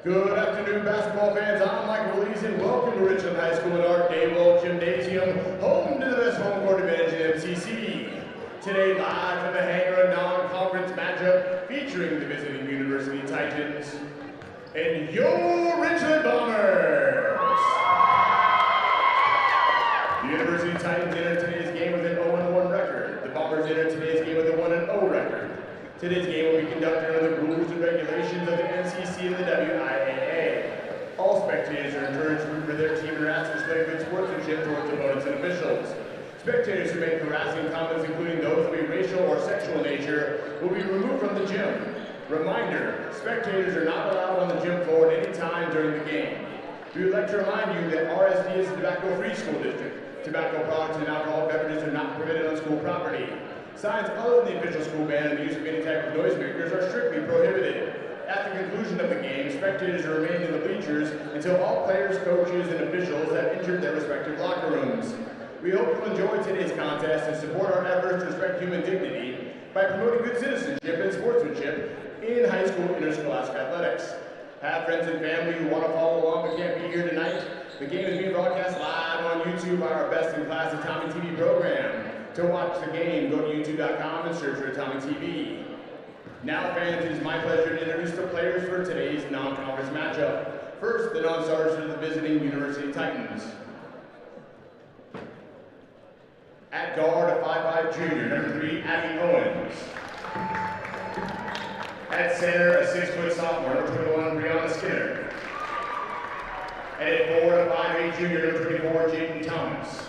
Good afternoon, basketball fans. I'm Michael Lees, and welcome to Richland High School and Art Dawald Gymnasium, home to the best home court advantage in MCC. Today, live from the hangar, a non-conference matchup featuring the visiting University Titans and your Richland Bombers. The University Titans entered today's game with an 0-1 record. The Bombers entered today's game with a 1-0 record. Today's game will be conducted under the rules and regulations of the MCC and the WIAA. All spectators are encouraged to root for their team and are asked to display good sportsmanship towards opponents and officials. Spectators who make harassing comments, including those of a racial or sexual nature, will be removed from the gym. Reminder, spectators are not allowed on the gym floor at any time during the game. We would like to remind you that RSD is a tobacco-free school district. Tobacco products and alcoholic beverages are not permitted on school property. Signs other than the official school ban and the use of any type of noisemakers are strictly prohibited. At the conclusion of the game, spectators are remained in the bleachers until all players, coaches, and officials have entered their respective locker rooms. We hope you enjoy today's contest and support our efforts to respect human dignity by promoting good citizenship and sportsmanship in high school interscholastic athletics. Have friends and family who want to follow along but can't be here tonight? The game is being broadcast live on YouTube by our Best in Class Atomic TV program. To watch the game, go to youtube.com and search for Atomic TV. Now, fans, it is my pleasure to introduce the players for today's non-conference matchup. First, the non-starters are the visiting University Titans. At guard, a 5'5" junior, number 3, Abby Owens. At center, a 6-foot sophomore, number 21, Brianna Skinner. And at 4, a 5'8" junior, number 24, Jaden Thomas.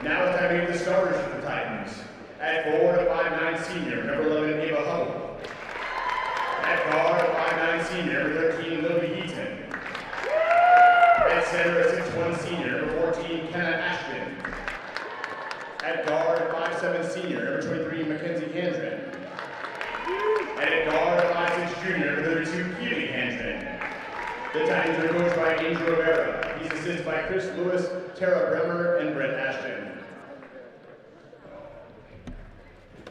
Now it's time to meet the starters for the Titans. At forward, a 5'9" senior, number 11, Ava Ho. At guard, a 5'9" senior, number 13, Lily Heaton. At center, a 6'1" senior, number 14, Kenna Ashton. At guard, a 5'7" senior, number 23, Mackenzie Handren. And at guard, a 5'6" junior, number 32, Keely Handren. The Titans are coached by Angel Rivera. He's assisted by Chris Lewis, Tara Bremer, and Brett Ashton.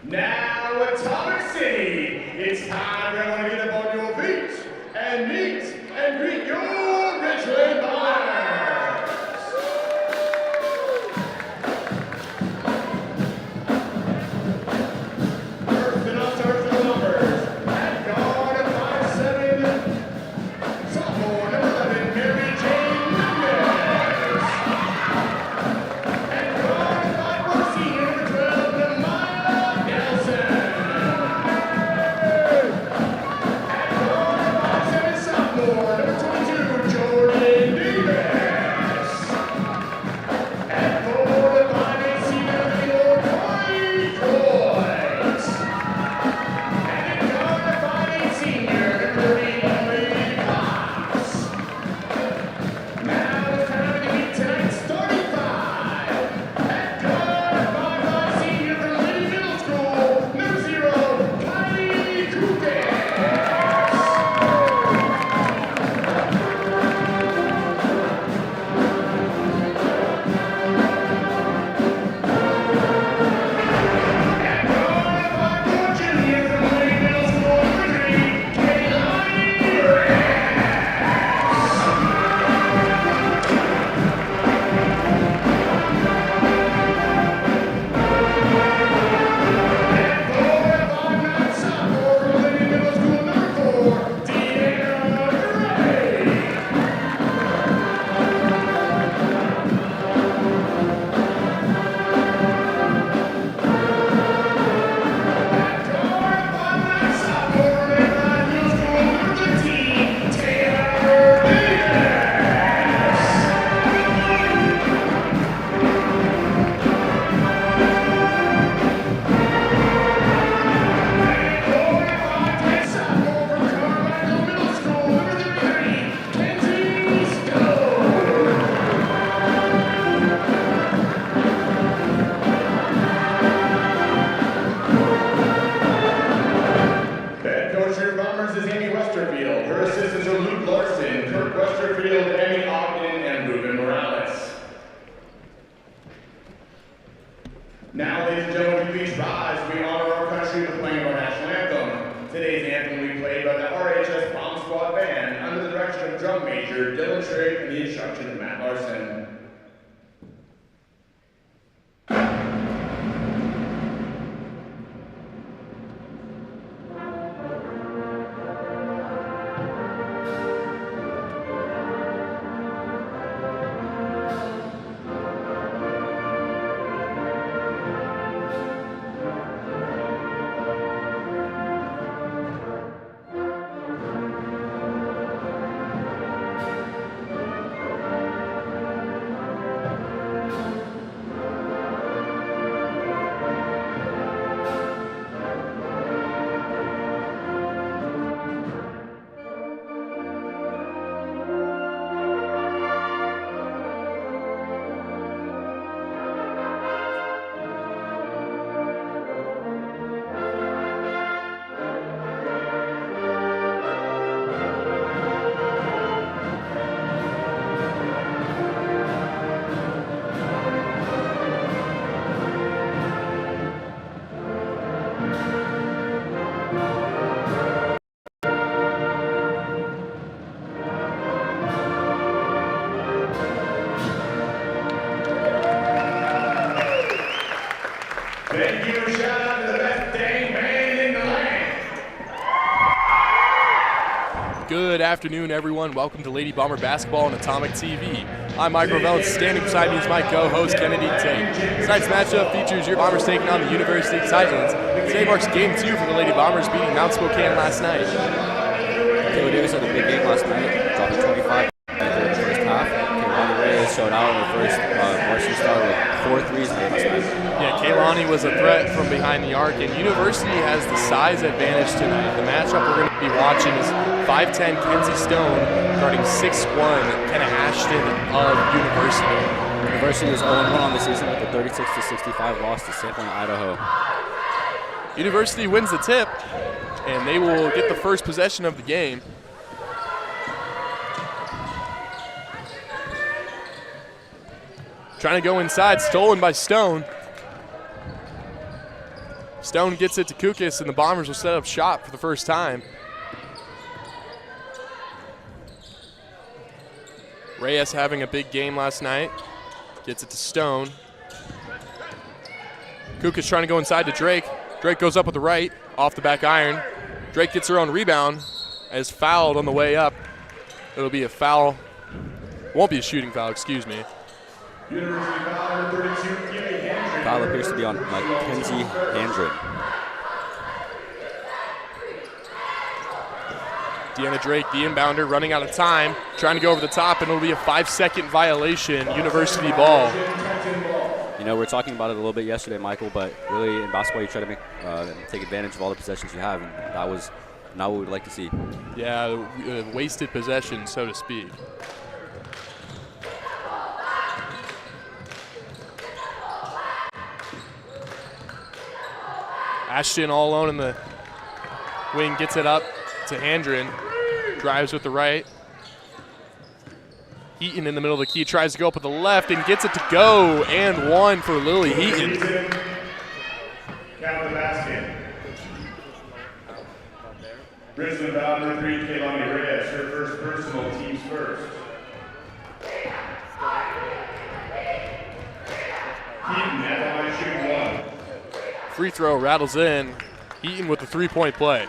Now, Atomic City, it's time for everyone to get up on your feet and meet and greet your Richland Bombers. First, the non-starters for the Bombers. At guard, a 5'7" sophomore, number 11, Mary Jane Nunes. At guard, a 5'4" senior, number 12, Namaya Nelson. At guard, a 5'7" sophomore, number 22, Jordan Davis. At forward, a 5'8" senior, number 4, Corey Croix. And at guard, a 5'8" senior, number 30, Emily Cox. Now it's time to meet tonight's starting five. At guard, a 5'5" senior from Lady Middle School, number 0, Kylie Kukes. At guard, a 5'4" junior from Lady Middle School, number 3, Kaylani Reyes. At forward, a 5'9" sophomore from Lady Middle School, number 4, Deanna Gray. At guard, a 5'9" sophomore from Lakeline Middle School, number 13, Taylor Davis. And forward, a 5'10" sophomore from Carmichael Middle School, number 33, Kenzie Stone. Head coach of your Bombers is Amy Westerfield. Her assistants are Luke Larson, Kirk Westerfield, Emmy Ogden, and Ruben Morales. Now, ladies and gentlemen, please rise as we honor our country with playing our national anthem. Today's anthem will be played by the RHS Bomb Squad Band under the direction of drum major Dylan Trigg and the instruction of Matt Larson. Thank you. Shout out to the best dang band in the land. Good afternoon, everyone. Welcome to Lady Bomber Basketball on Atomic TV. I'm Mike Rovell, and standing beside me is my co-host, Kennedy Tate. Tonight's matchup features your Bombers taking on the University Titans. Today marks Game 2 for the Lady Bombers, beating Mount Spokane last night. Taylor Davis had a big game last night, dropping 25 in the first half. Kaylani Reyes showed out in the first varsity start with 4 threes last night. Yeah, Kaylani was a threat from behind the arc, and University has the size advantage tonight. The matchup we're going to be watching is 5'10" Kenzie Stone guarding 6'1" Kenna Ashton of University. University is 0-1 on the season with a 36-65 loss to Sampling, Idaho. University wins the tip, and they will get the first possession of the game. Trying to go inside, stolen by Stone. Stone gets it to Kukas, and the Bombers will set up shop for the first time. Reyes having a big game last night. Gets it to Stone. Kukas trying to go inside to Drake. Drake goes up with the right, off the back iron. Drake gets her own rebound, as fouled on the way up. It'll be a foul. Won't be a shooting foul, excuse me. University foul number 32, Keely Handren. Foul appears to be on Mackenzie Handren. Deanna Drake, the inbounder, running out of time, trying to go over the top, and it'll be a 5-second violation, University ball. You know, we were talking about it a little bit yesterday, Michael, but really in basketball you try to take advantage of all the possessions you have, and that was not what we'd like to see. Yeah, wasted possession, so to speak. Ashton all alone in the wing, gets it up to Handren, drives with the right. Heaton in the middle of the key, tries to go up with the left and gets it to go, and one for Lily Heaton. Count the basket. Richland foul number 3, Kaylani Reyes, her first personal, team's first. Heaton at the line shooting 1. Free throw rattles in. Heaton with the three-point play.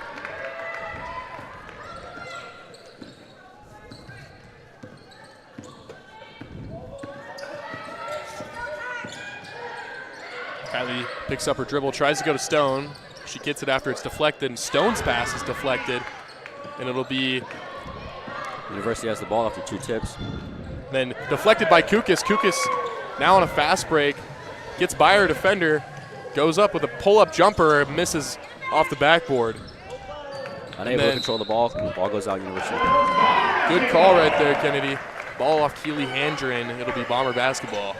Kylie picks up her dribble, tries to go to Stone. She gets it after it's deflected, and Stone's pass is deflected, and it'll be... University has the ball after 2 tips. Then deflected by Kukas. Kukas now on a fast break, gets by her defender, goes up with a pull-up jumper, misses off the backboard. Unable to control the ball goes out University. Good call right there, Kennedy. Ball off Keely Handren. It'll be Bomber basketball.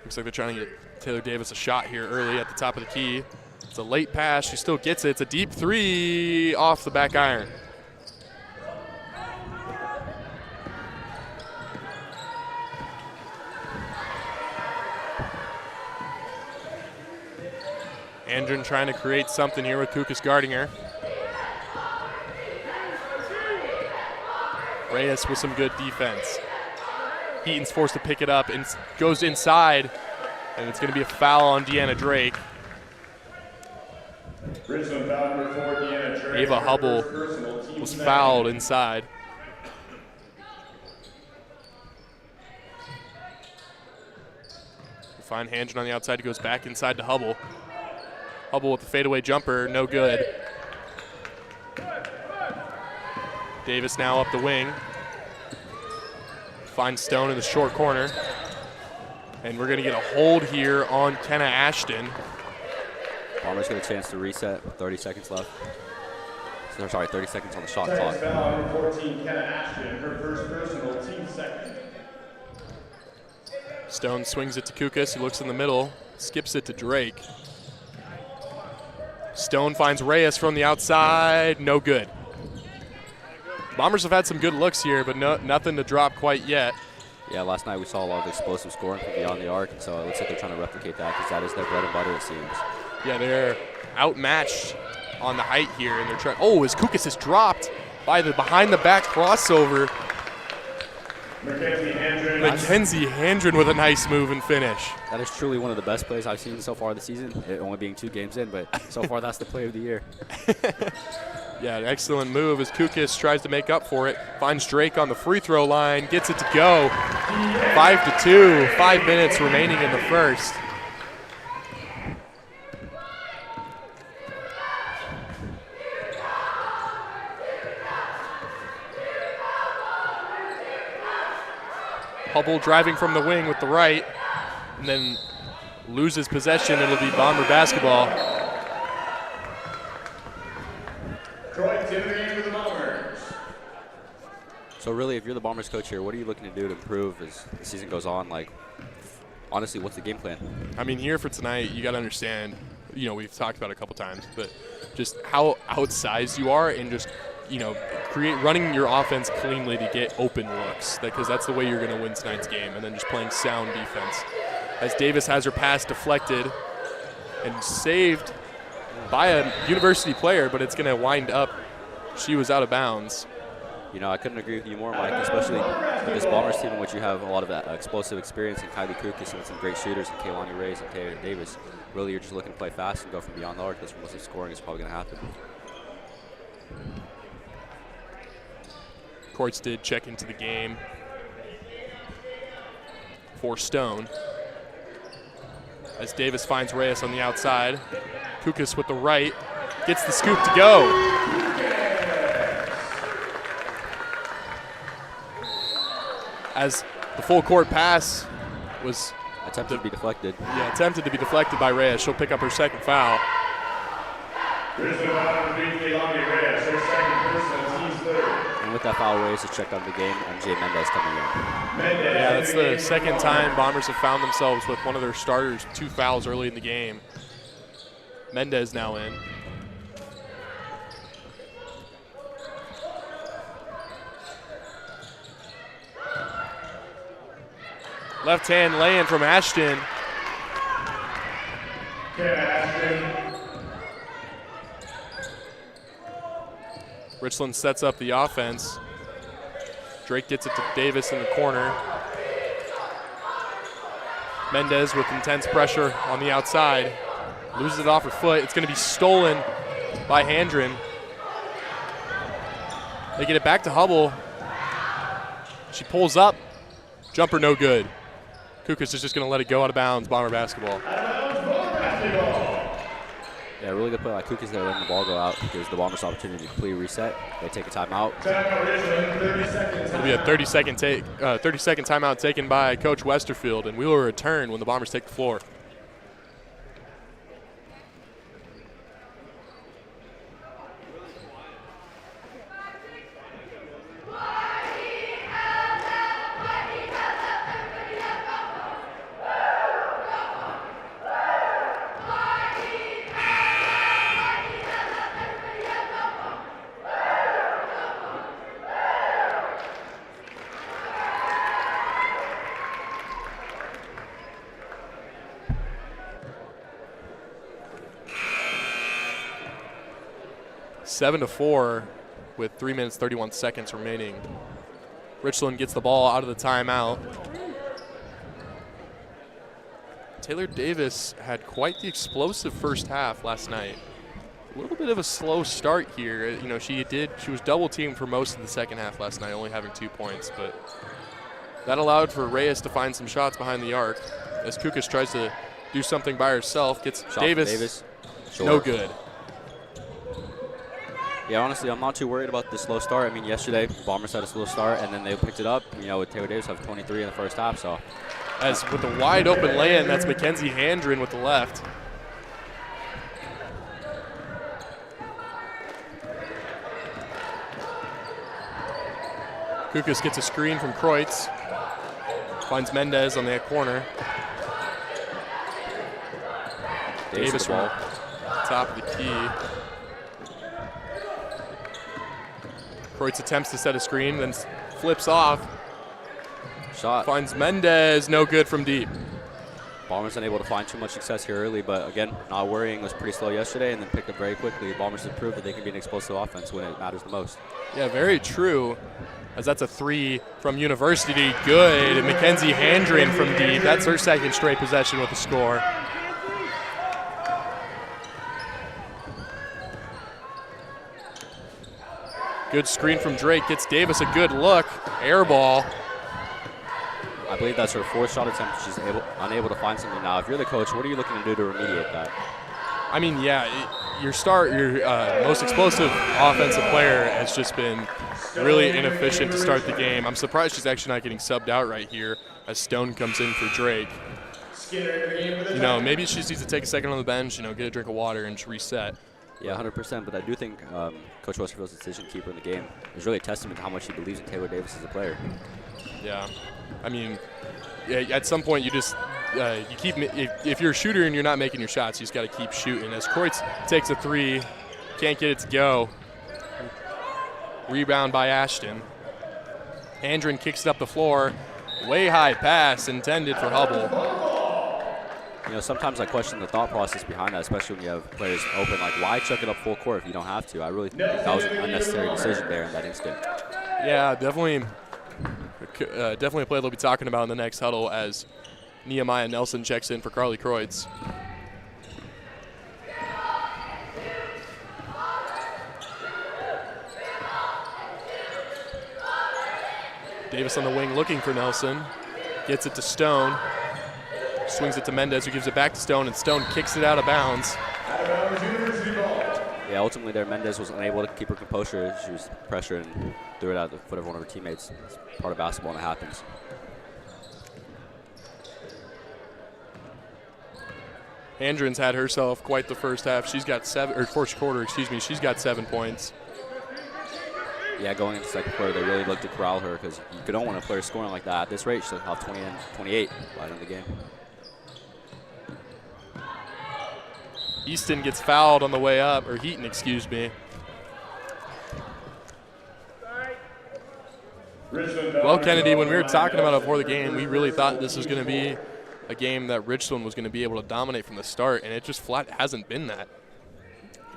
Looks like they're trying to get Taylor Davis a shot here early at the top of the key. It's a late pass. She still gets it. It's a deep three off the back iron. Andren trying to create something here with Kukas guarding her. Reyes with some good defense. Heaton's forced to pick it up and goes inside, and it's going to be a foul on Deanna Drake. Ava Hubble was fouled inside. We find Handren on the outside. He goes back inside to Hubble. Hubble with the fadeaway jumper, no good. Davis now up the wing. Finds Stone in the short corner. And we're going to get a hold here on Kenna Ashton. Bombers get a chance to reset with 30 seconds left. So, sorry, 30 seconds on the shot clock. Foul number 14, Kenna Ashton, her first personal, team second. Stone swings it to Kukas, who looks in the middle, skips it to Drake. Stone finds Reyes from the outside, no good. Bombers have had some good looks here, but nothing to drop quite yet. Yeah, last night we saw a lot of explosive scoring from beyond the arc, so it looks like they're trying to replicate that because that is their bread and butter, it seems. Yeah, they're outmatched on the height here, and they're trying. Oh, as Kukas is dropped by the behind-the-back crossover. Mackenzie Handren with a nice move and finish. That is truly one of the best plays I've seen so far this season, it only being 2 games in, but so far that's the play of the year. Yeah, an excellent move as Kukas tries to make up for it. Finds Drake on the free throw line, gets it to go. 5-2, 5 minutes remaining in the first. Hubble driving from the wing with the right, and then loses possession. It'll be Bomber basketball. Troy Tiffany for the Bombers. So really, if you're the Bombers coach here, what are you looking to do to improve as the season goes on? Like, honestly, what's the game plan? I mean, here for tonight, you got to understand, you know, we've talked about it a couple times, but just how outsized you are and just, you know, running your offense cleanly to get open looks, because that's the way you're going to win tonight's game, and then just playing sound defense. As Davis has her pass deflected and saved by a university player, but it's going to wind up. She was out of bounds. You know, I couldn't agree with you more, Mike, especially with this Bombers team in which you have a lot of explosive experience in Kylie Kukas and some great shooters in Kaylani Reyes and Taylor Davis. Really, you're just looking to play fast and go from beyond the arc. That's most of scoring is probably going to happen. Courts did check into the game for Stone. As Davis finds Reyes on the outside. Kukas with the right, gets the scoop to go. As the full court pass was attempted to be deflected. Yeah, attempted to be deflected by Reyes. She'll pick up her second foul. And with that foul, Reyes has checked out of the game, and Jay Mendez coming in. Yeah, that's the second time Bombers have found themselves with one of their starters 2 fouls early in the game. Mendez now in. Left hand lay-in from Ashton. Richland sets up the offense. Drake gets it to Davis in the corner. Mendez with intense pressure on the outside. Loses it off her foot. It's going to be stolen by Handren. They get it back to Hubble. She pulls up. Jumper no good. Kukas is just going to let it go out of bounds. Bomber basketball. Yeah, really good play by Kukas there, letting the ball go out because the Bombers' opportunity to completely reset. They take a timeout. It'll be a 30-second timeout taken by Coach Westerfield, and we will return when the Bombers take the floor. 7-4 with 3 minutes 31 seconds remaining. Richland gets the ball out of the timeout. Taylor Davis had quite the explosive first half last night. A little bit of a slow start here. You know, she was double teamed for most of the second half last night, only having 2 points, but that allowed for Reyes to find some shots behind the arc as Kukas tries to do something by herself. Gets Davis. Sure. No good. Yeah, honestly, I'm not too worried about the slow start. I mean, yesterday, Bombers had a slow start, and then they picked it up. You know, with Taylor Davis have 23 in the first half, so. As with a wide open lay-in, that's Mackenzie Handren with the left. Kukas gets a screen from Kreutz. Finds Mendez on that corner. Davis from top of the key. Kreutz attempts to set a screen, then flips off. Shot. Finds Mendez, no good from deep. Bombers unable to find too much success here early, but again, not worrying. Was pretty slow yesterday and then picked up very quickly. Bombers have proved that they can be an explosive offense when it matters the most. Yeah, very true. As that's a 3 from University, good. And Mackenzie Handren from deep. That's her second straight possession with a score. Good screen from Drake, gets Davis a good look. Air ball. I believe that's her 4th shot attempt. She's unable to find something now. If you're the coach, what are you looking to do to remediate that? I mean, yeah, your most explosive offensive player has just been really inefficient to start the game. I'm surprised she's actually not getting subbed out right here as Stone comes in for Drake. You know, maybe she just needs to take a second on the bench, you know, get a drink of water and just reset. Yeah, 100%, but I do think Coach Westerfield's decision keeper in the game is really a testament to how much he believes in Taylor Davis as a player. Yeah, I mean, at some point you just you keep if you're a shooter and you're not making your shots, you just got to keep shooting. As Kreutz takes a 3, can't get it to go. Rebound by Ashton. Handren kicks it up the floor. Way high pass intended for Hubble. You know, sometimes I question the thought process behind that, especially when you have players open. Like, why chuck it up full court if you don't have to? I really think that was an unnecessary decision there in that instant. Yeah, definitely a play they'll be talking about in the next huddle as Nehemiah Nelson checks in for Carly Kreutz. Davis on the wing looking for Nelson. Gets it to Stone. Swings it to Mendez, who gives it back to Stone, and Stone kicks it out of bounds. Yeah, ultimately there, Mendez was unable to keep her composure. She was pressured and threw it out at the foot of one of her teammates. It's part of basketball, and it happens. Handren's had herself quite the first half. She's got first quarter, excuse me. She's got 7 points. Yeah, going into the second quarter, they really looked to corral her because you don't want a player scoring like that. At this rate, she'll have 20 and 28 by the end of the game. Easton gets fouled on the way up, or Heaton, excuse me. Well, Kennedy, when we were talking about it before the game, we really thought this was going to be a game that Richland was going to be able to dominate from the start, and it just flat hasn't been that.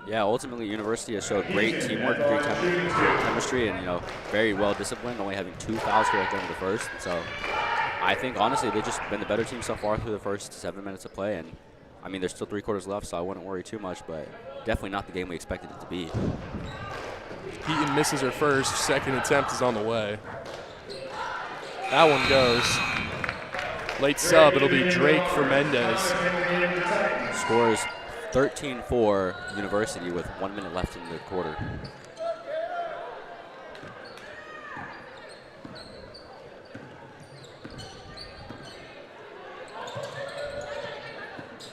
Yeah, ultimately, University has showed great teamwork, great chemistry, and, you know, very well disciplined, only having 2 fouls here at the end of the first. So I think, honestly, they've just been the better team so far through the first 7 minutes of play. And I mean, there's still 3 quarters left, so I wouldn't worry too much, but definitely not the game we expected it to be. Heaton misses her first. Second attempt is on the way. That one goes. Late sub. It'll be Drake for Mendez. Scores 13-4 University with 1 minute left in the quarter.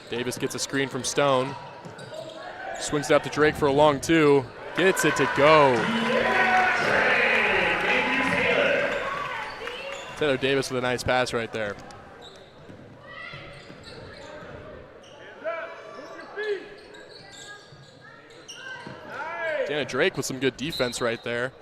Davis gets a screen from Stone. Swings it out to Drake for a long 2. Gets it to go. Taylor Davis with a nice pass right there. Dana Drake with some good defense right there.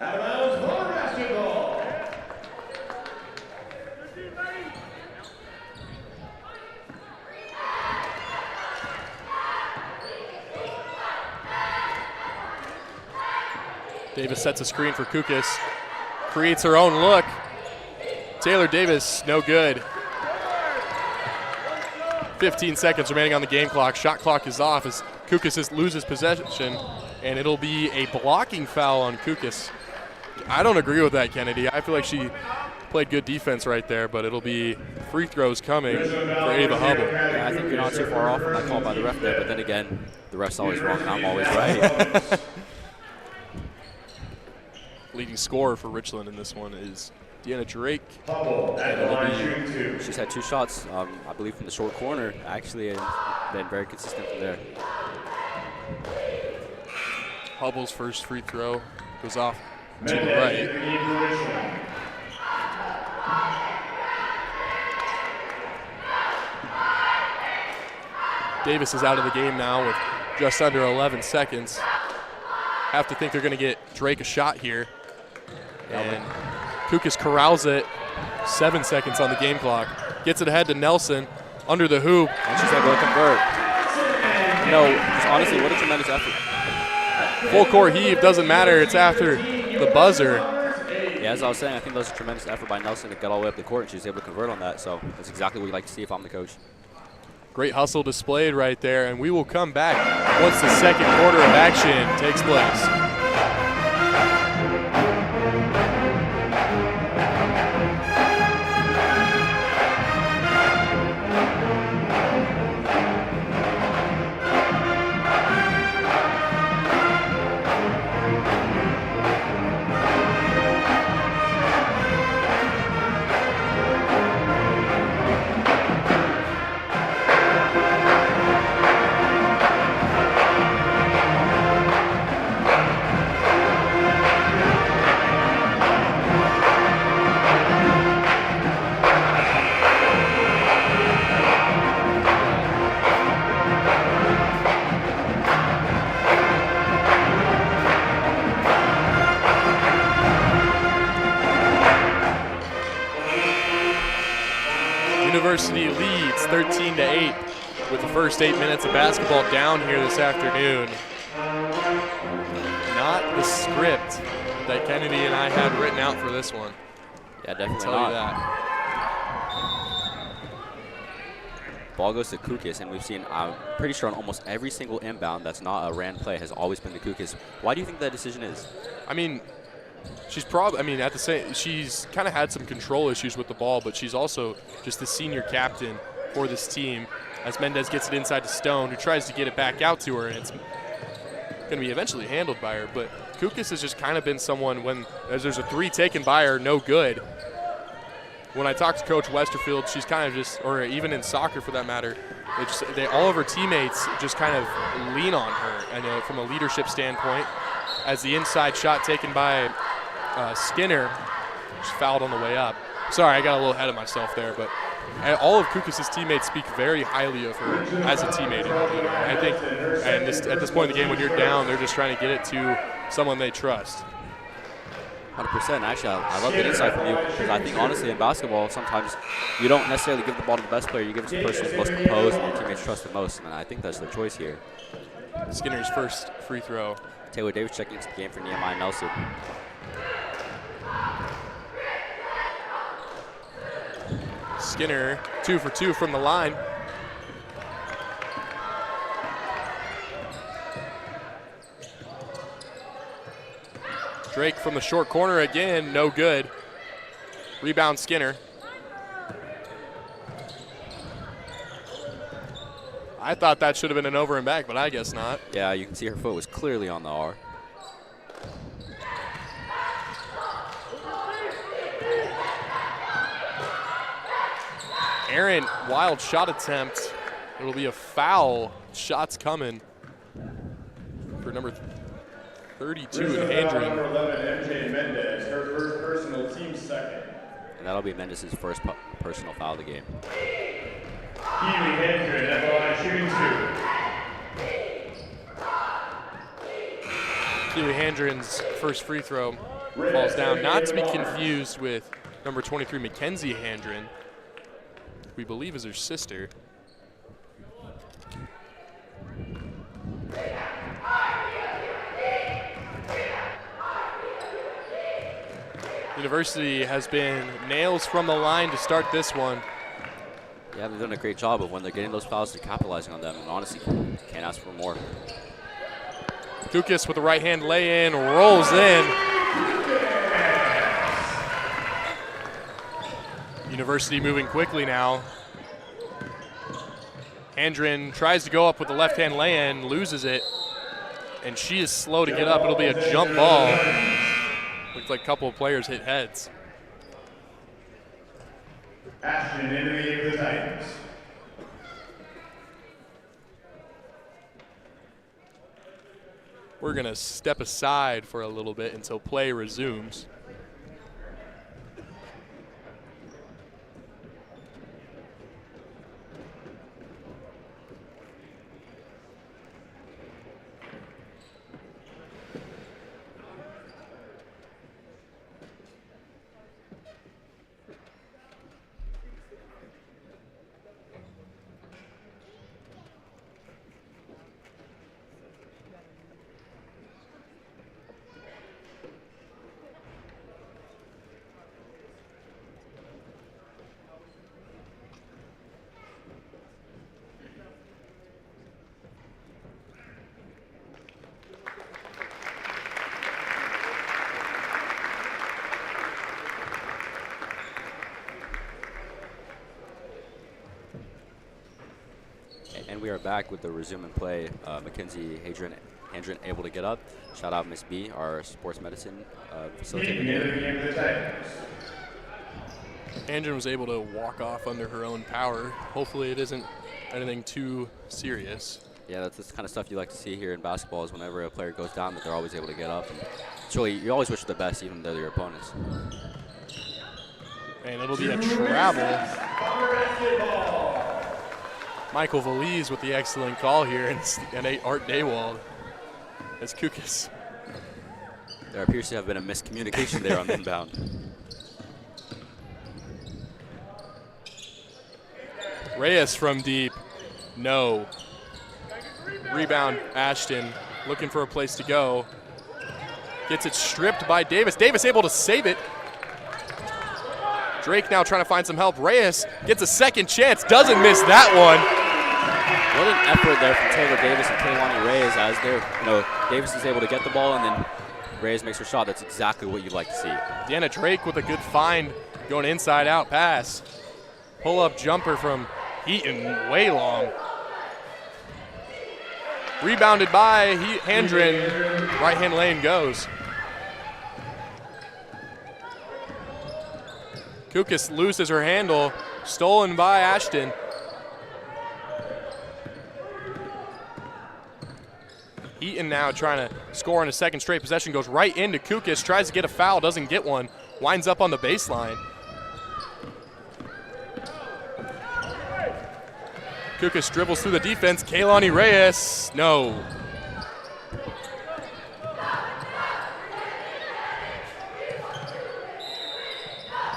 Davis sets a screen for Kukis. Creates her own look. Taylor Davis, no good. 15 seconds remaining on the game clock. Shot clock is off as Kukis loses possession, and it'll be a blocking foul on Kukis. I don't agree with that, Kennedy. I feel like she played good defense right there, but it'll be free throws coming for Ava Hubble. Yeah, I think you're not too far off from that call by the ref there, but then again, the ref's always wrong and I'm always right. Leading scorer for Richland in this one is Deanna Drake. She's had 2 shots, I believe, from the short corner, actually, and been very consistent from there. Hubble's first free throw goes off to the right. Davis is out of the game now with just under 11 seconds. Have to think they're going to get Drake a shot here. And Kukis corrals it. 7 seconds on the game clock. Gets it ahead to Nelson under the hoop. And she's able to convert. You know, just honestly, what a tremendous effort. Full court heave, doesn't matter. It's after the buzzer. Yeah, as I was saying, I think that was a tremendous effort by Nelson to get all the way up the court, and she was able to convert on that. So that's exactly what you'd like to see if I'm the coach. Great hustle displayed right there, and we will come back once the second quarter of action takes place. University leads 13-8 with the first 8 minutes of basketball down here this afternoon. Not the script that Kennedy and I had written out for this one. Yeah, definitely I'll tell you that. Ball goes to Kukis, and we've seen, I'm pretty sure on almost every single inbound that's not a ran play has always been to Kukis. Why do you think that decision is? I mean, she's probably, at the same, she's kind of had some control issues with the ball, but she's also just the senior captain for this team as Mendez gets it inside to Stone, who tries to get it back out to her, and it's going to be eventually handled by her. But Kukis has just kind of been someone when as there's a 3 taken by her, no good. When I talk to Coach Westerfield, she's kind of just, or even in soccer for that matter, all of her teammates just kind of lean on her, I know, from a leadership standpoint. As the inside shot taken by Skinner, she's fouled on the way up. Sorry, I got a little ahead of myself there, but all of Kukis' teammates speak very highly of her as a teammate. I think at this point in the game, when you're down, they're just trying to get it to someone they trust. 100%. Actually, I love the insight from you because I think, honestly, in basketball, sometimes you don't necessarily give the ball to the best player. You give it to the person who's most composed and your teammates trust the most, and I think that's the choice here. Skinner's first free throw. Taylor Davis checking into the game for Nehemiah Nelson. Skinner 2 for 2 from the line. Drake from the short corner again, no good. Rebound Skinner. I thought that should have been an over and back, but I guess not. Yeah, you can see her foot was clearly on the R. Aaron, wild shot attempt. It'll be a foul. Shots coming for number 32 in Handren. Number 11, MJ Mendez, her first personal, team second. And that'll be Mendez' first personal foul of the game. Keely Handren at the line shooting 2. Keely Handren's first free throw falls down. Not to be confused with number 23, Mackenzie Handren, we believe is her sister. University has been nails from the line to start this one. Yeah, they've done a great job of when they're getting those fouls, they're capitalizing on them, and honestly, can't ask for more. Kukas with the right hand lay-in, rolls in. University moving quickly now. Andrin tries to go up with the left hand lay-in, loses it, and she is slow to get up. It'll be a jump ball. Looks like a couple of players hit heads. Ashton into the game of the Titans. We're going to step aside for a little bit until play resumes. And we are back with the resume and play. Mackenzie Hadrian able to get up. Shout out Miss B, our sports medicine facilitator. Andrin was able to walk off under her own power. Hopefully it isn't anything too serious. Yeah, that's the kind of stuff you like to see here in basketball is whenever a player goes down that they're always able to get up. And it's really, you always wish for the best even though they're your opponents. And it'll be a travel. Michael Valise with the excellent call here, and Art Dawald as Kukas. There appears to have been a miscommunication there on the inbound. Reyes from deep, no. Rebound, Ashton, looking for a place to go. Gets it stripped by Davis. Davis able to save it. Drake now trying to find some help. Reyes gets a second chance, doesn't miss that one. What an effort there from Taylor Davis and Kaylani Reyes as Davis is able to get the ball and then Reyes makes her shot. That's exactly what you'd like to see. Deanna Drake with a good find, going inside out pass. Pull up jumper from Heaton, way long. Rebounded by Andrin, right hand lane goes. Kukas loses her handle, stolen by Ashton. Heaton now trying to score on a second straight possession, goes right into Kukas, tries to get a foul, doesn't get one, winds up on the baseline. Kukas dribbles through the defense, Kaylani Reyes, no.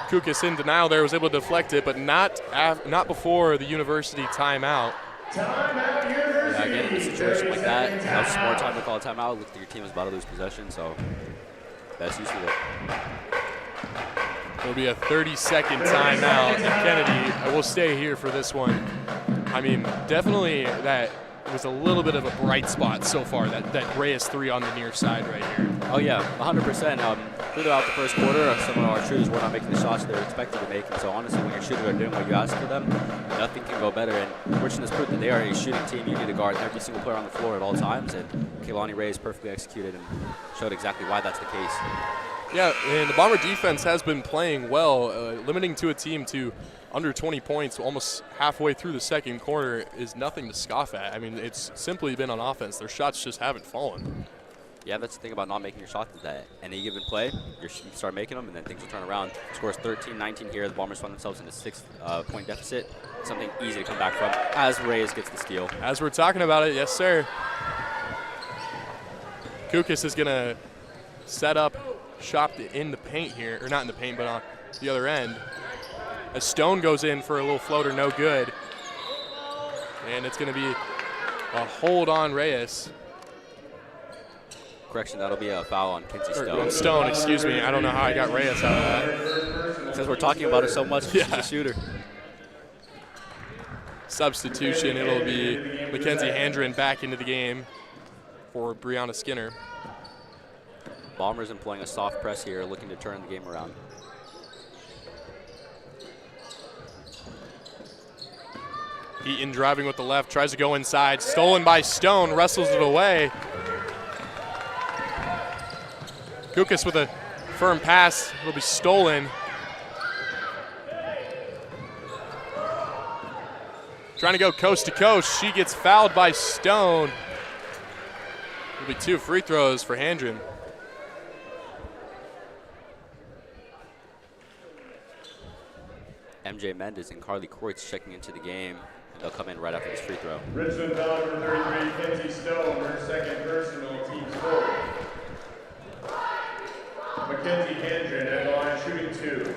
Kukas in denial there, was able to deflect it, but not before the University timeout. Yeah, again, in a situation like that, that's some more time to call a timeout. Looks like your team is about to lose possession, so best use of it. It'll be a 30-second timeout, and Kennedy, I will stay here for this one. I mean, definitely that was a little bit of a bright spot so far, that Reyes three on the near side right here. Oh yeah, 100%. Throughout the first quarter, some of our shooters were not making the shots they're expected to make, and so honestly, when your shooters are doing what you ask for them, nothing can go better. And Richland has proved that they are a shooting team. You need to guard every single player on the floor at all times, and Kaylani Reyes perfectly executed and showed exactly why that's the case. Yeah, and the Bomber defense has been playing well, limiting to a team to under 20 points almost halfway through the second quarter is nothing to scoff at. I mean, it's simply been on offense. Their shots just haven't fallen. Yeah, that's the thing about not making your shots is that any given play, you start making them, and then things will turn around. Scores 13-19 here. The Bombers find themselves in a 6-point deficit. Something easy to come back from as Reyes gets the steal. As we're talking about it, yes, sir. Kukas is going to set up shop in the paint here, or not in the paint, but on the other end. As Stone goes in for a little floater, no good. And it's going to be a hold on Reyes. correction, that'll be a foul on Kinsey Stone. Stone, excuse me. I don't know how I got Reyes out of that. Because we're talking about it so much, she's a shooter. Substitution, it'll be Mackenzie Handren back into the game for Brianna Skinner. Bombers employing a soft press here, looking to turn the game around. Heaton driving with the left, tries to go inside. Stolen by Stone, wrestles it away. Kukas with a firm pass, it'll be stolen. Trying to go coast to coast, she gets fouled by Stone. It'll be 2 free throws for Handren. MJ Mendez and Carly Kreutz checking into the game, and they'll come in right after this free throw. Richland Bomber 33, Kinsey Stone, her second personal, team's 4. Mackenzie Handren at the line, shooting 2.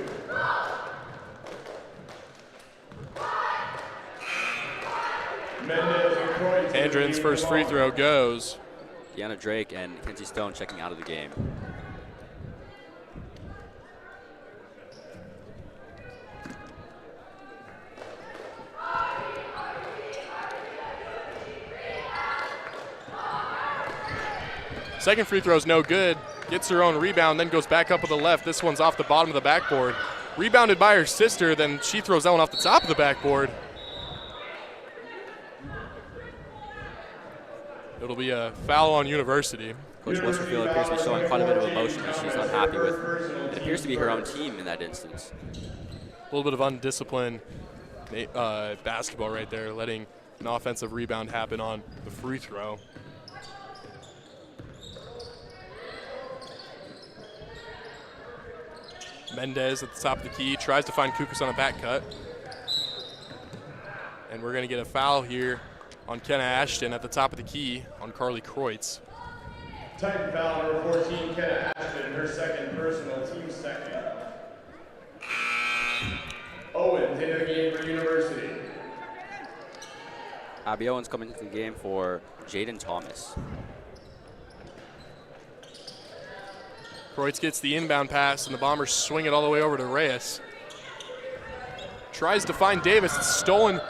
Mendez and Kreutz. Handren's first free throw goes. Deanna Drake and Kinsey Stone checking out of the game. Second free throw is no good. Gets her own rebound, then goes back up with the left. This one's off the bottom of the backboard. Rebounded by her sister, then she throws that one off the top of the backboard. It'll be a foul on University. Coach Westerfield appears to be showing quite a bit of emotion that she's unhappy with. It appears to be her own team in that instance. A little bit of undisciplined basketball right there, letting an offensive rebound happen on the free throw. Mendez at the top of the key, tries to find Kukas on a back cut. And we're gonna get a foul here on Kenna Ashton at the top of the key on Carly Kreutz. Titan foul number 14, Kenna Ashton, her second personal, team second. Owens into the game for University. Abby Owens coming into the game for Jaden Thomas. Kreutz gets the inbound pass, and the Bombers swing it all the way over to Reyes. Tries to find Davis. It's stolen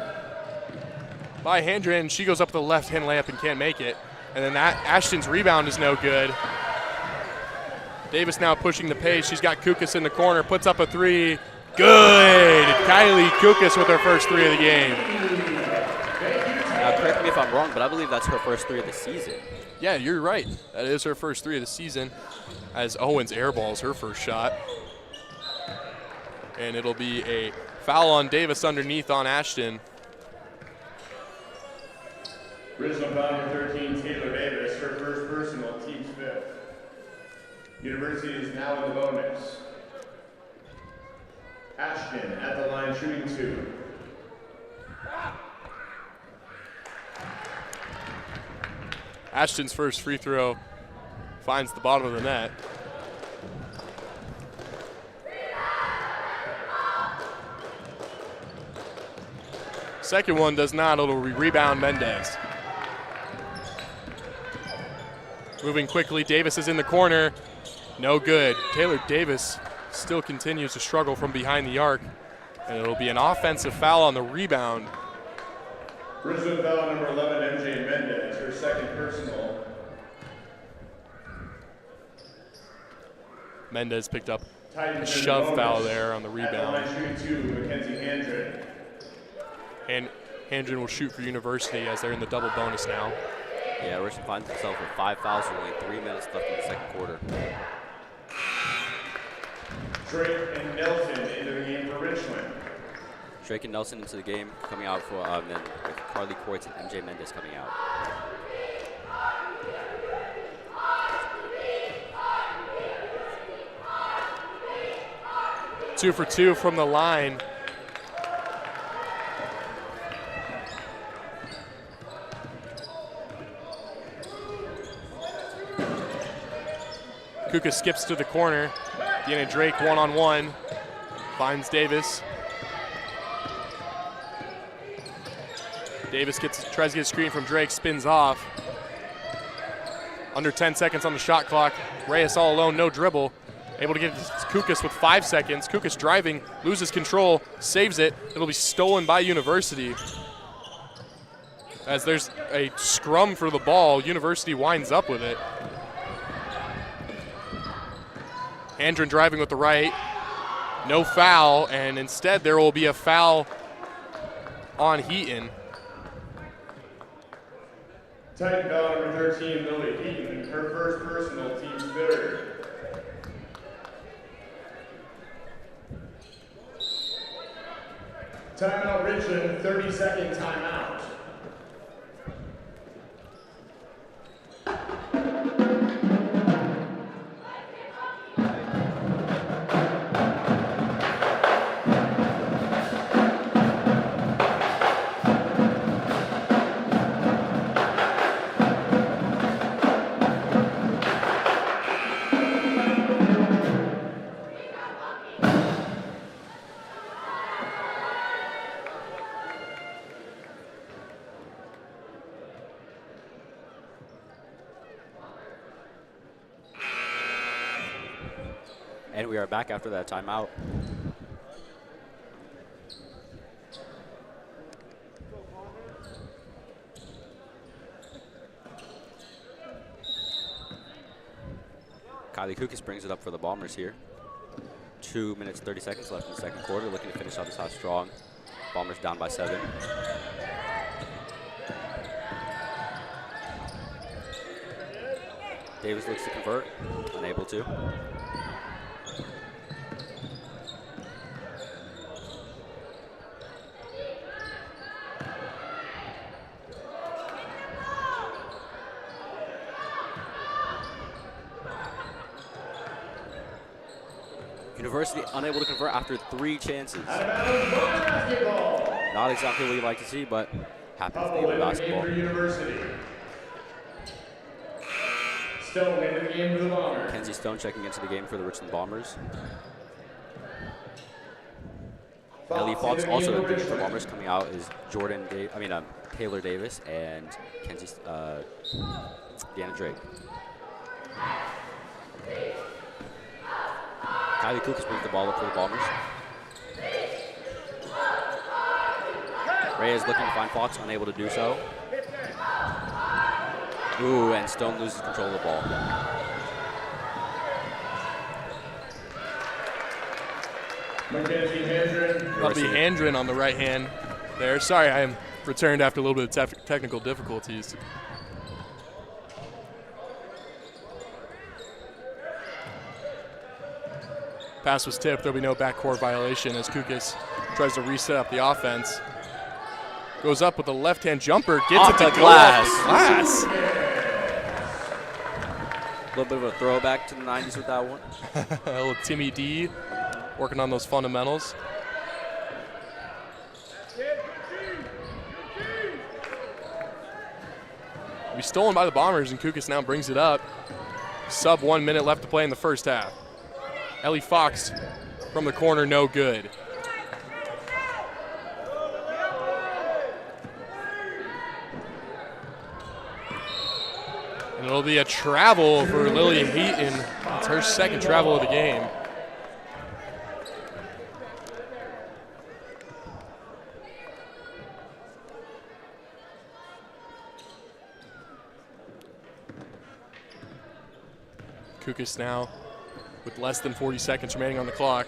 by Handren, and she goes up with the left-hand layup and can't make it. And then Ashton's rebound is no good. Davis now pushing the pace. She's got Kukas in the corner, puts up a 3. Good! Kylie Kukas with her first 3 of the game. Now, correct me if I'm wrong, but I believe that's her first 3 of the season. Yeah, you're right. That is her first 3 of the season, as Owens airballs her first shot. And it'll be a foul on Davis underneath on Ashton. Richland Bomber 13, Taylor Davis, her first personal, team's 5th. University is now in the bonus. Ashton at the line, shooting 2. Ashton's first free throw finds the bottom of the net. Second one does not. It'll rebound Mendez. Moving quickly, Davis is in the corner. No good. Taylor Davis still continues to struggle from behind the arc. And it'll be an offensive foul on the rebound. Richland foul number 11, MJ Mendez, her second personal. Mendez picked up a shove foul there on the rebound. At the line, shooting 2, Mackenzie Handren. And Handren will shoot for University as they're in the double bonus now. Yeah, Richland finds himself with 5 fouls with only 3 minutes left in the second quarter. Drake and Nelson into the game for Richland. Drake and Nelson into the game, coming out for then with Carly Kreutz and MJ Mendez coming out. Two for 2 from the line. Kukas skips to the corner. Deanna Drake one-on-one. Finds Davis. Davis tries to get a screen from Drake, spins off. Under 10 seconds on the shot clock. Reyes all alone, no dribble. Able to get Kukas with 5 seconds. Kukas driving, loses control, saves it. It'll be stolen by University. As there's a scrum for the ball, University winds up with it. Handren driving with the right. No foul, and instead there will be a foul on Heaton. Titan foul number 13, Lily Heaton, her first personal, team's third. Timeout Richland, 30-second timeout. And we are back after that timeout. Kylie Kukas brings it up for the Bombers here. 2 minutes, 30 seconds left in the second quarter. Looking to finish out this half strong. Bombers down by 7. Davis looks to convert, unable to. University unable to convert after 3 chances. Not exactly what you'd like to see, but happens in the game of basketball. Stone into the game for the Bombers. Kenzie Stone checking into the game for the Richland Bombers. Ellie Fox also in the game for the Bombers. Coming out is Taylor Davis and Kenzie Deanna Drake. Kylie Kukas brings the ball up for the Bombers. Reyes looking to find Fox, unable to do so. Ooh, and Stone loses control of the ball. That'll be Handren on the right hand there. Sorry, I am returned after a little bit of technical difficulties. Pass was tipped. There'll be no backcourt violation as Kukas tries to reset up the offense. Goes up with a left-hand jumper. Gets off it to the go glass. off the glass. A little bit of a throwback to the 90s with that one. A little Timmy D working on those fundamentals. It'll be stolen by the Bombers, and Kukas now brings it up. Sub 1 minute left to play in the first half. Ellie Fox from the corner, no good. And it'll be a travel for Lily Heaton. It's her second travel of the game. Kukas now with less than 40 seconds remaining on the clock.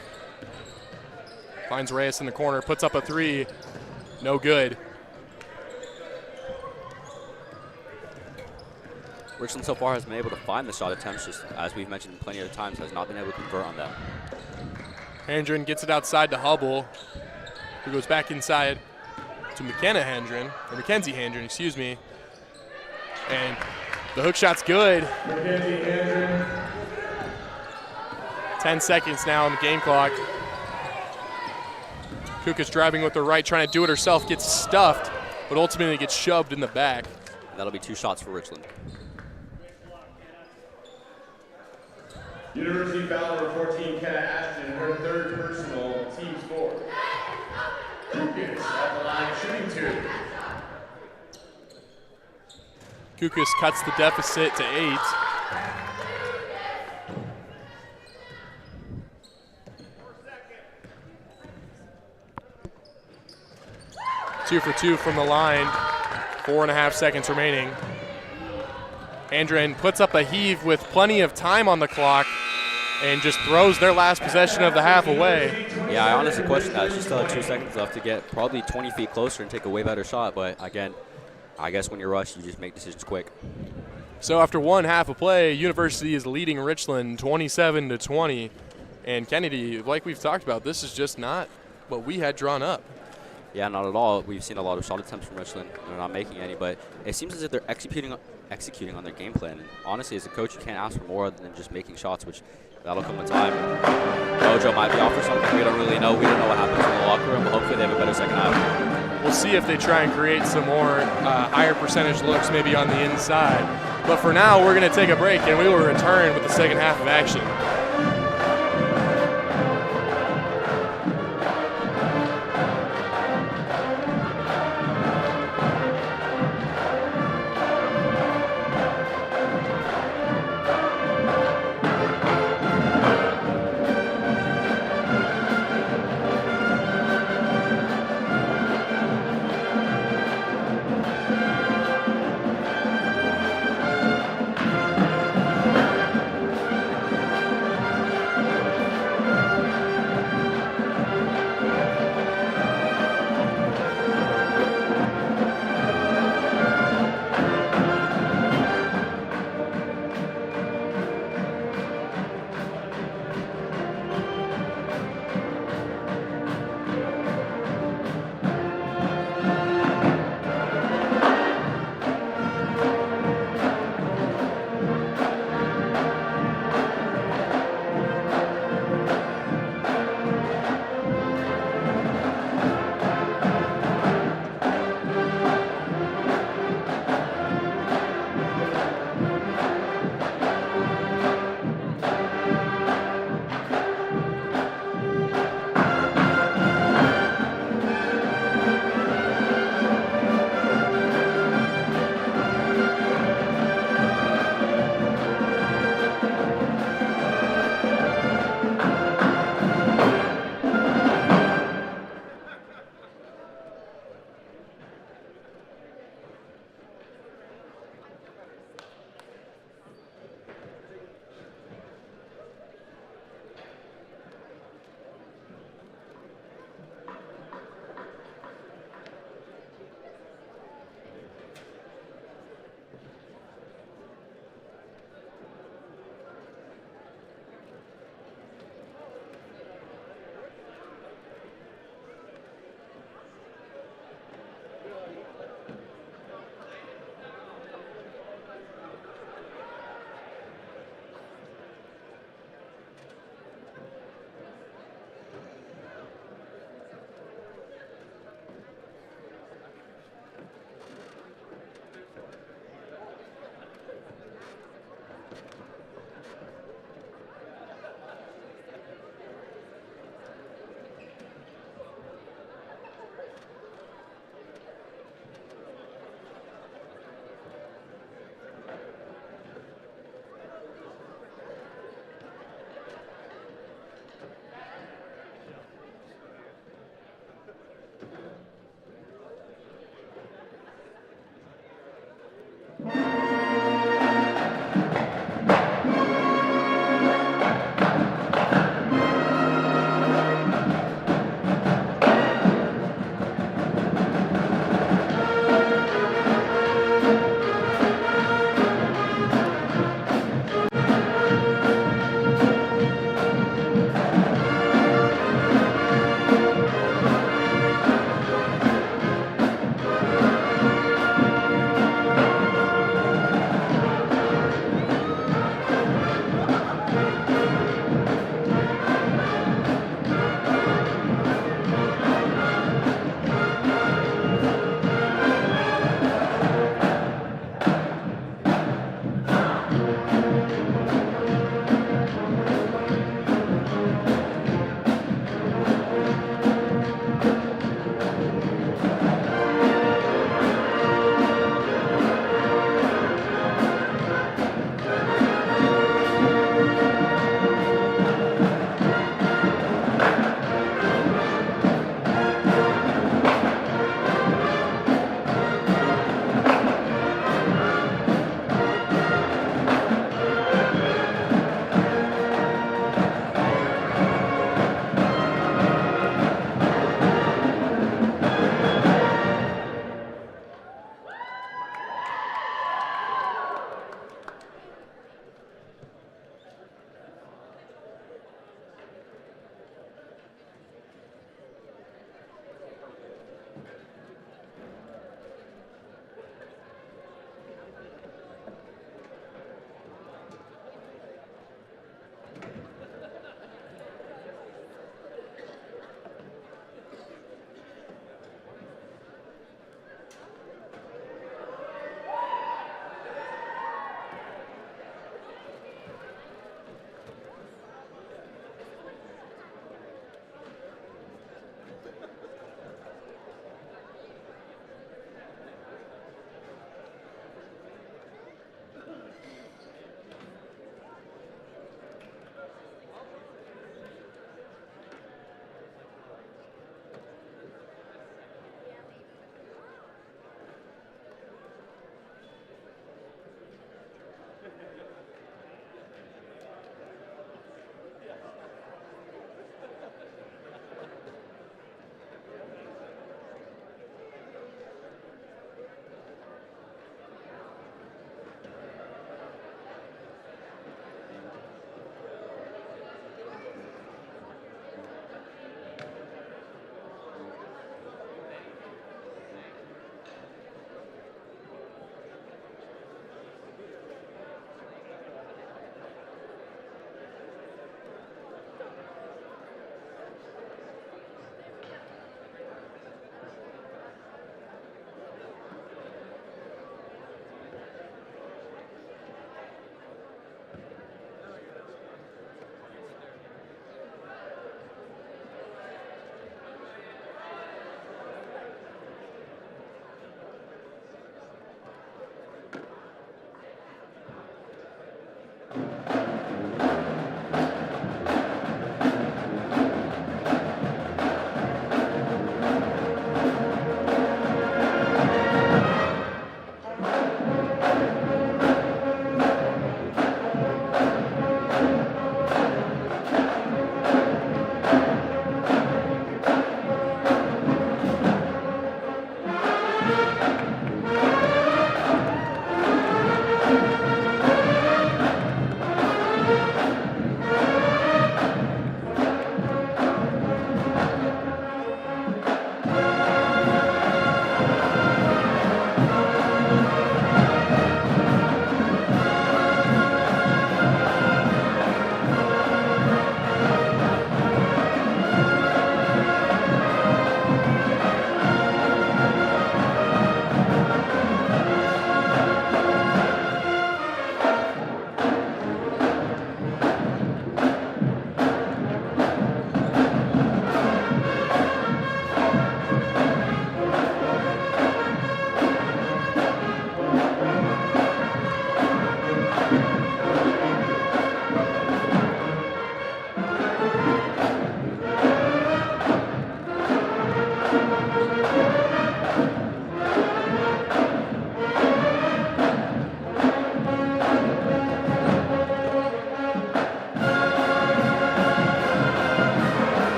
Finds Reyes in the corner, puts up a 3, no good. Richland so far has been able to find the shot attempts, just as we've mentioned plenty of times, has not been able to convert on them. Handren gets it outside to Hubble, who goes back inside to Mackenzie Handren, excuse me. And the hook shot's good. 10 seconds now on the game clock. Kukas driving with the right, trying to do it herself, gets stuffed, but ultimately gets shoved in the back. That'll be 2 shots for Richland. University foul number 14, Kenna Ashton, her third personal, team's 4. Kukas at the line, shooting 2. Kukas cuts the deficit to 8. Two for 2 from the line. 4.5 seconds remaining. Andren puts up a heave with plenty of time on the clock and just throws their last possession of the half away. Yeah, I honestly question that. She still had 2 seconds left to get probably 20 feet closer and take a way better shot. But again, I guess when you're rushed, you just make decisions quick. So after one half of play, University is leading Richland 27-20. And Kennedy, like we've talked about, this is just not what we had drawn up. Yeah, not at all. We've seen a lot of shot attempts from Richland. They're not making any, but it seems as if they're executing on their game plan. And honestly, as a coach, you can't ask for more than just making shots, which that'll come with time. Mojo might be off for something. We don't really know. We don't know what happens in the locker room, but hopefully they have a better second half. We'll see if they try and create some more higher percentage looks maybe on the inside. But for now, we're going to take a break, and we will return with the second half of action.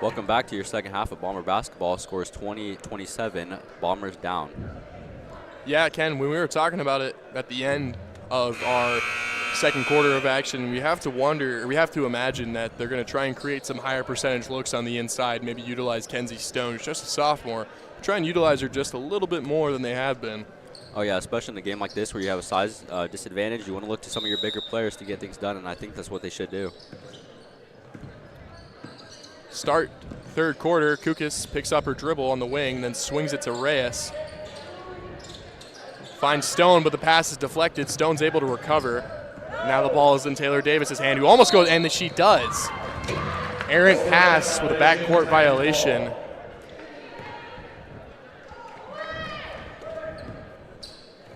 Welcome back to your second half of Bomber basketball. Scores 20-27, Bombers down. Yeah, Ken, when we were talking about it at the end of our second quarter of action, we have to imagine that they're going to try and create some higher percentage looks on the inside, maybe utilize Kenzie Stone, who's just a sophomore, try and utilize her just a little bit more than they have been. Oh, yeah, especially in a game like this where you have a size disadvantage. You want to look to some of your bigger players to get things done, and I think that's what they should do. Start third quarter, Kukis picks up her dribble on the wing, then swings it to Reyes. Finds Stone, but the pass is deflected. Stone's able to recover. Now the ball is in Taylor Davis's hand, who almost goes, and she does. Errant pass with a backcourt violation.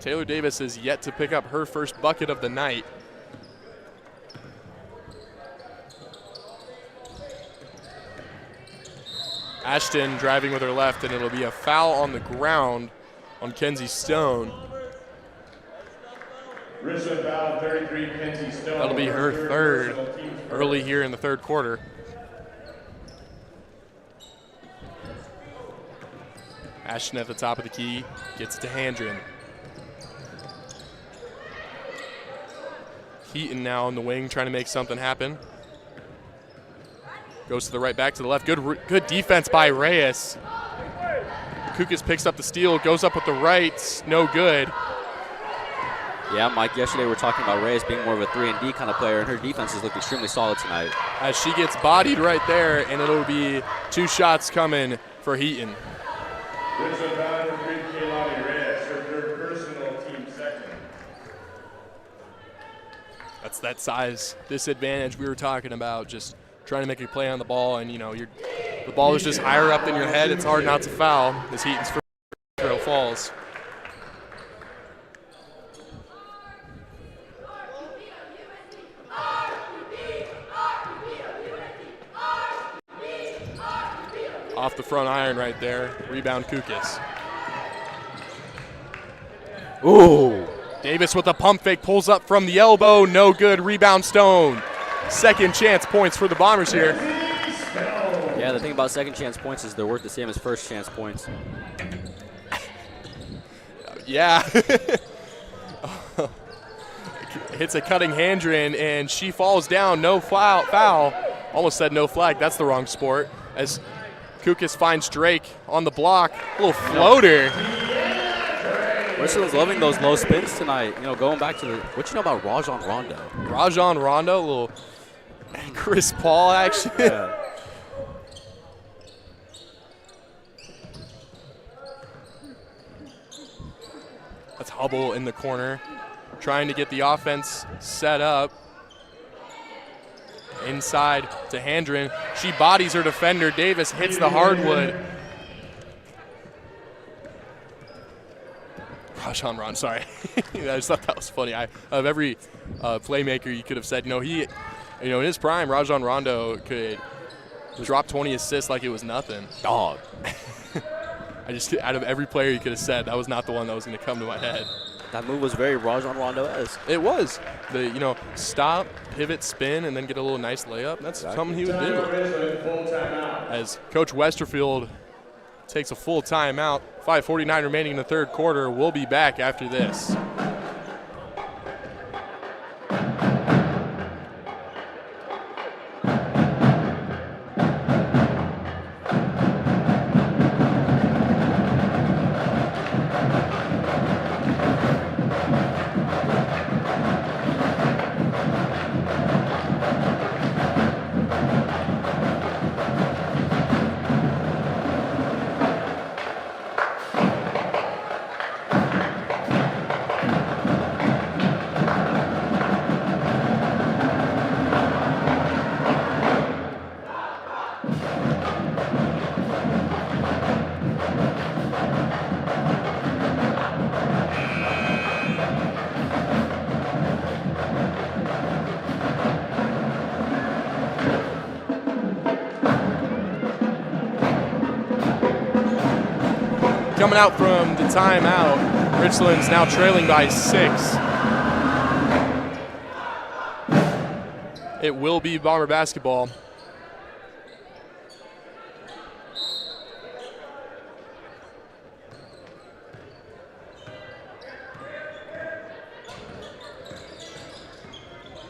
Taylor Davis is yet to pick up her first bucket of the night. Ashton driving with her left, and it'll be a foul on the ground on Kenzie Stone. Richland foul 33, Kenzie Stone. That'll be her third early here in the third quarter. Ashton at the top of the key, gets to Handren. Heaton now on the wing trying to make something happen. Goes to the right, back to the left. Good defense by Reyes. Kukis picks up the steal, goes up with the right, no good. Yeah, Mike, yesterday we were talking about Reyes being more of a 3-and-D kind of player, and her defense has looked extremely solid tonight. As she gets bodied right there, and it'll be 2 shots coming for Heaton. Richland foul for Kehlani Reyes, her third personal, team second. That's that size disadvantage we were talking about, just trying to make a play on the ball, and the ball is just higher up than your head. It's hard not to foul as Heaton's first throw falls. Off the front iron right there. Rebound Kukis. Ooh. Davis with a pump fake, pulls up from the elbow. No good. Rebound Stone. Second chance points for the Bombers here. Yeah, the thing about second chance points is they're worth the same as first chance points. Yeah. Hits a cutting Handren, and she falls down. No foul. Almost said no flag. That's the wrong sport. As Kukis finds Drake on the block. A little floater. Richland's loving those low spins tonight. Going back to what you know about Rajon Rondo? Rajon Rondo, a little Chris Paul action. Yeah. That's Hubble in the corner, trying to get the offense set up. Inside to Handren. She bodies her defender. Davis hits the hardwood. Rajon Rondo, sorry. I just thought that was funny. Of every playmaker you could have said, he, in his prime, Rajon Rondo could drop 20 assists like it was nothing. Dog. Out of every player you could have said, that was not the one that was going to come to my head. That move was very Rajon Rondo-esque. It was. Stop, pivot, spin, and then get a little nice layup. That's something he would do. As Coach Westerfield takes a full timeout. 5:49 remaining in the third quarter. We'll be back after this. Coming out from the timeout, Richland's now trailing by 6. It will be Bomber basketball.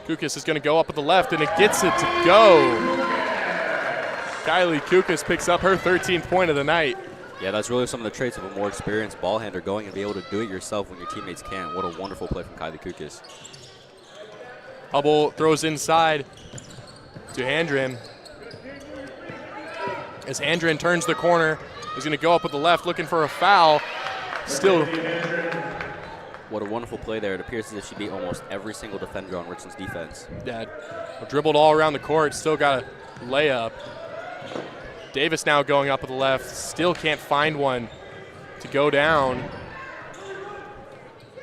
Kukas is going to go up with the left, and it gets it to go. Kylie Kukas picks up her 13th point of the night. Yeah, that's really some of the traits of a more experienced ball handler, going and be able to do it yourself when your teammates can't. What a wonderful play from Kylie Kukas. Hubble throws inside to Handren. As Handren turns the corner, he's going to go up with the left, looking for a foul. Still. What a wonderful play there. It appears as if she beat almost every single defender on Richland's defense. Yeah, dribbled all around the court, still got a layup. Davis now going up with the left, still can't find one to go down.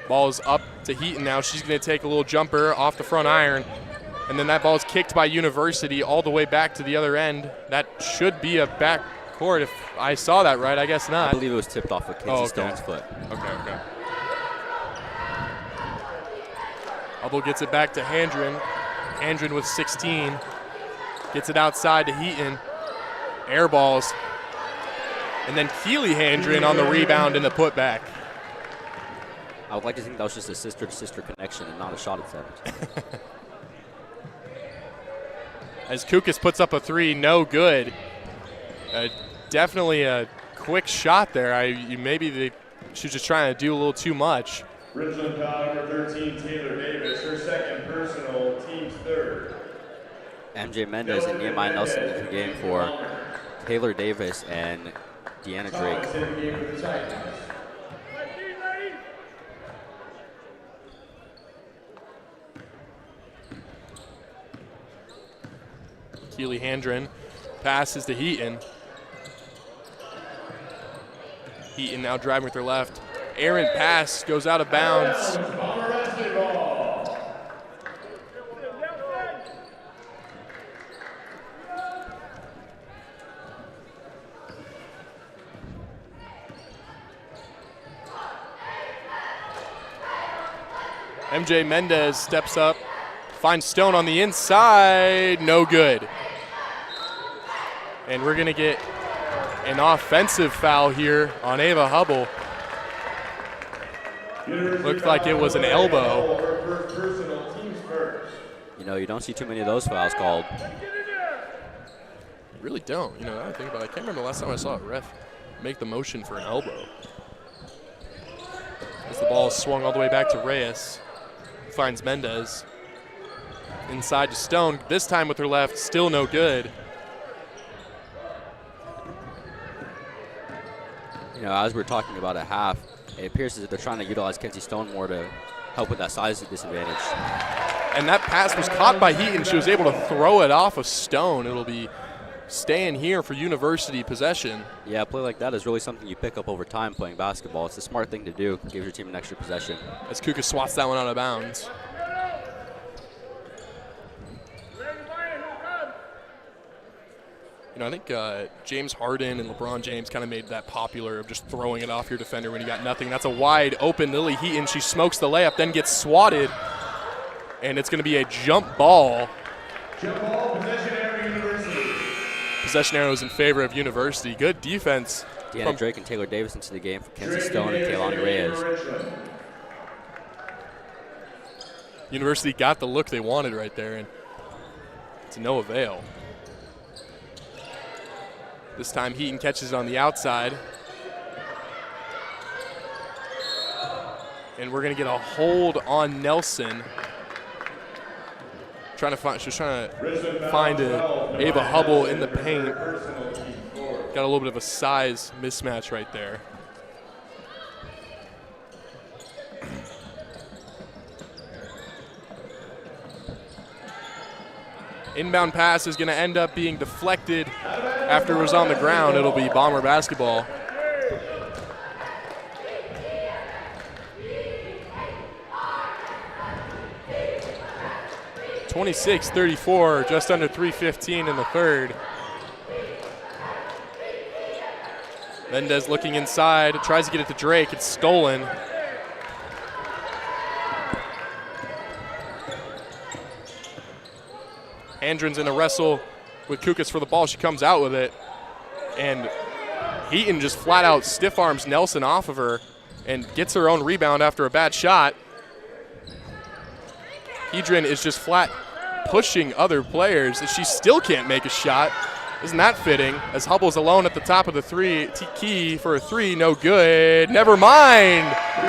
Ball is up to Heaton now. She's going to take a little jumper off the front iron. And then that ball is kicked by University all the way back to the other end. That should be a back court if I saw that right. I guess not. I believe it was tipped off of Kinsey Stone's foot. Okay. Hubble gets it back to Handren. Handren with 16. Gets it outside to Heaton. Air balls. And then Keely Handren on the rebound and the putback. I would like to think that was just a sister-to-sister connection and not a shot attempt. As Kukas puts up a three, no good. Definitely a quick shot there. Maybe she was just trying to do a little too much. Richland foul number 13, Taylor Davis, her second personal, team's third. MJ Mendez and Nehemiah Nelson in the game for Taylor Davis and Deanna Drake. Keely Handren passes to Heaton. Heaton now driving with her left. Errant pass goes out of bounds. MJ Mendez steps up, finds Stone on the inside, no good. And we're gonna get an offensive foul here on Ava Hubble. Looked like it was an elbow. You know, you don't see too many of those fouls called. You really don't. You know, I think about it. I can't remember the last time I saw a ref make the motion for an elbow. As the ball is swung all the way back to Reyes. Finds Mendez. Inside to Stone, this time with her left, still no good. You know, as we're talking about at half, it appears as if they're trying to utilize Kenzie Stone more to help with that size disadvantage. And that pass was caught by Heaton. She was able to throw it off of Stone. It'll be staying here for University possession. Yeah, a play like that is really something you pick up over time playing basketball. It's a smart thing to do. Gives your team an extra possession. As Kukas swats that one out of bounds. You know, I think James Harden and LeBron James kind of made that popular of just throwing it off your defender when you got nothing. That's a wide open Lily Heaton. She smokes the layup, then gets swatted. And it's going to be a jump ball. Jump ball, possession arrow, University. Possession arrows in favor of University. Good defense. Deanna Drake and Taylor Davis into the game for Kenzie Stone and Kaylani Reyes. University got the look they wanted right there, and to no avail. This time Heaton catches it on the outside. And we're going to get a hold on Nelson. She was trying to find Ava Hubble in the paint. Got a little bit of a size mismatch right there. Inbound pass is going to end up being deflected after it was on the ground. It'll be Bomber basketball. (26-34), just under 3:15 in the third. Mendez looking inside, tries to get it to Drake. It's stolen. Handren's in a wrestle with Kukas for the ball. She comes out with it. And Heaton just flat out stiff arms Nelson off of her and gets her own rebound after a bad shot. Hedren is just flat pushing other players. She still can't make a shot. Isn't that fitting? As Hubble's alone at the top of the key for a three, no good. Never mind.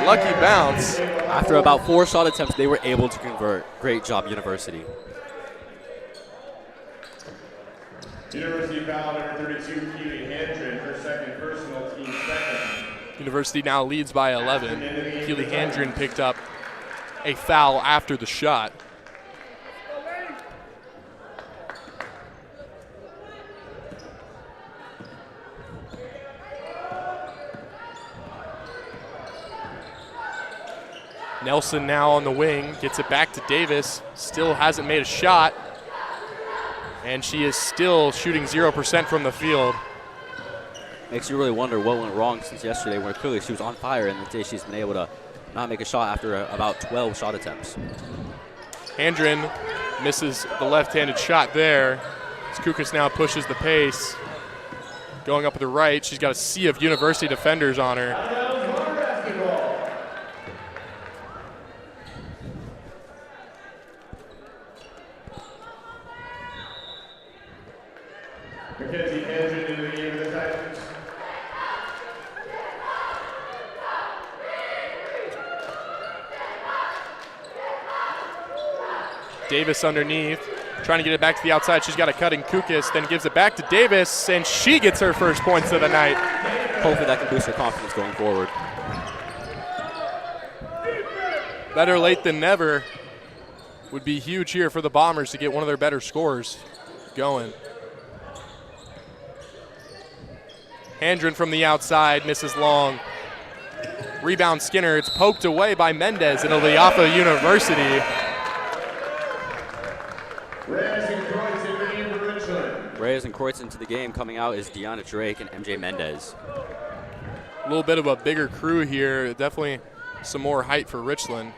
Lucky bounce. After about 4 shot attempts, they were able to convert. Great job, University. University foul number 32, Keely Handren, her second personal, team second. University now leads by 11. Keely Handren picked up a foul after the shot. Nelson now on the wing, gets it back to Davis, still hasn't made a shot, and she is still shooting 0% from the field. Makes you really wonder what went wrong since yesterday, where clearly she was on fire, and today she's been able to not make a shot after about 12 shot attempts. Handren misses the left-handed shot there. As Kukas now pushes the pace. Going up to the right, she's got a sea of University defenders on her. Davis underneath, trying to get it back to the outside. She's got a cutting Kukas, then gives it back to Davis, and she gets her first points of the night. Hopefully that can boost her confidence going forward. Better late than never. Would be huge here for the Bombers to get one of their better scores going. Handren from the outside, misses long. Rebound Skinner, it's poked away by Mendez, and it'll be off of University. Reyes and Kreutz into the game. Coming out is Deanna Drake and MJ Mendez. A little bit of a bigger crew here. Definitely some more height for Richland.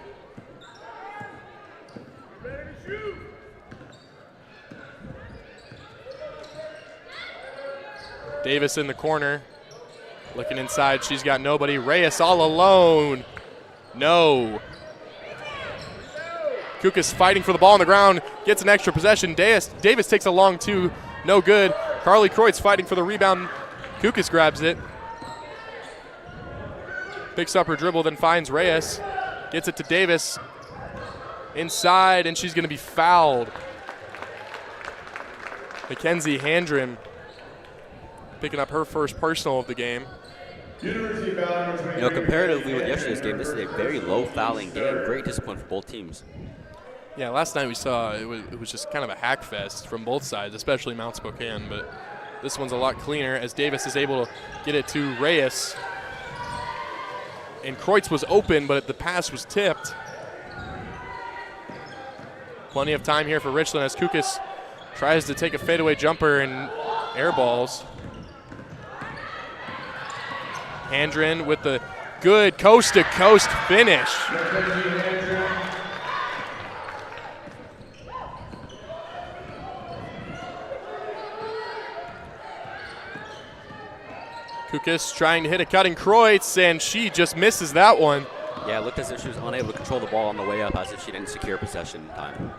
Davis in the corner. Looking inside, she's got nobody. Reyes all alone. No. Kukas fighting for the ball on the ground, gets an extra possession. Davis takes a long two, no good. Carly Kreutz fighting for the rebound. Kukas grabs it. Picks up her dribble, then finds Reyes. Gets it to Davis. Inside, and she's going to be fouled. Mackenzie Handren picking up her first personal of the game. You know, comparatively with yesterday's game, this is a very low fouling game. Great discipline for both teams. Yeah, last night we saw it was just kind of a hack fest from both sides, especially Mount Spokane, but this one's a lot cleaner as Davis is able to get it to Reyes. And Kreutz was open, but the pass was tipped. Plenty of time here for Richland as Kukas tries to take a fadeaway jumper and airballs. Handren with the good coast-to-coast finish. Kukas trying to hit a cutting Kreutz, and she just misses that one. Yeah, it looked as if she was unable to control the ball on the way up, as if she didn't secure possession in time.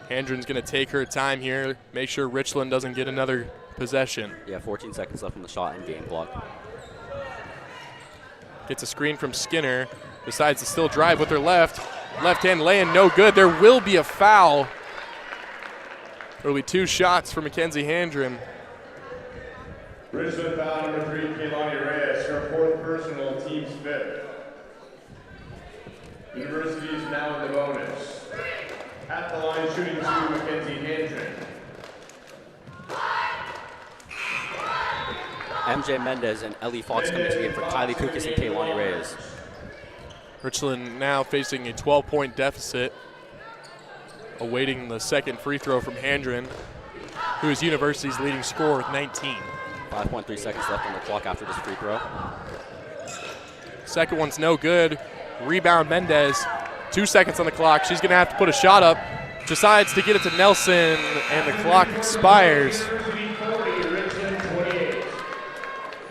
Handren's going to take her time here, make sure Richland doesn't get another possession. Yeah, 14 seconds left on the shot and game clock. Gets a screen from Skinner, decides to still drive with her left. Left hand laying, no good. There will be a foul. There will be 2 shots for Mackenzie Handren. Richland foul number 3, Kehlani Reyes, her 4th personal, team's 5th. University is now in the bonus. At the line, shooting 2, Mackenzie Handren. MJ Mendez and Ellie Fox come into the game for Kylie Kukas and Kehlani Reyes. Richland now facing a 12-point deficit, awaiting the second free throw from Handren, who is University's leading scorer with 19. 5.3 seconds left on the clock after this free throw. Second one's no good. Rebound Mendez. 2 seconds on the clock. She's going to have to put a shot up. Decides to get it to Nelson, and the clock expires.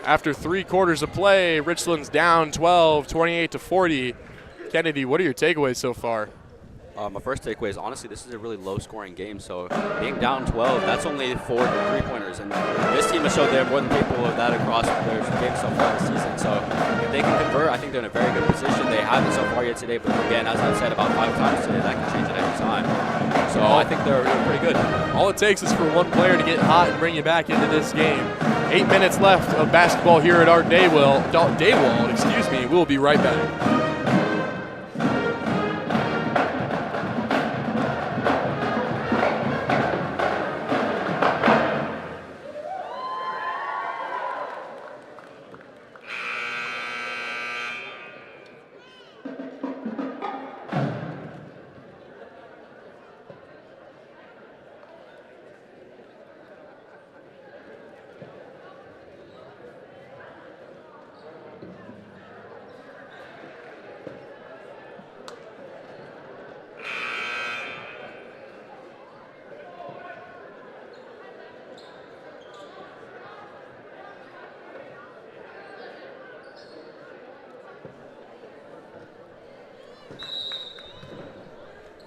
After 3 quarters of play, Richland's down 12, 28-40. Kennedy, what are your takeaways so far? My first takeaway is, honestly, this is a really low-scoring game. So being down 12, that's only 4 3-pointers. And this team has showed they are more than capable of that across their games so far this season. So if they can convert, I think they're in a very good position. They haven't so far yet today. But again, as I've said about 5 times today, that can change at any time. So I think they're pretty good. All it takes is for one player to get hot and bring you back into this game. 8 minutes left of basketball here at Art Dawald. We'll be right back.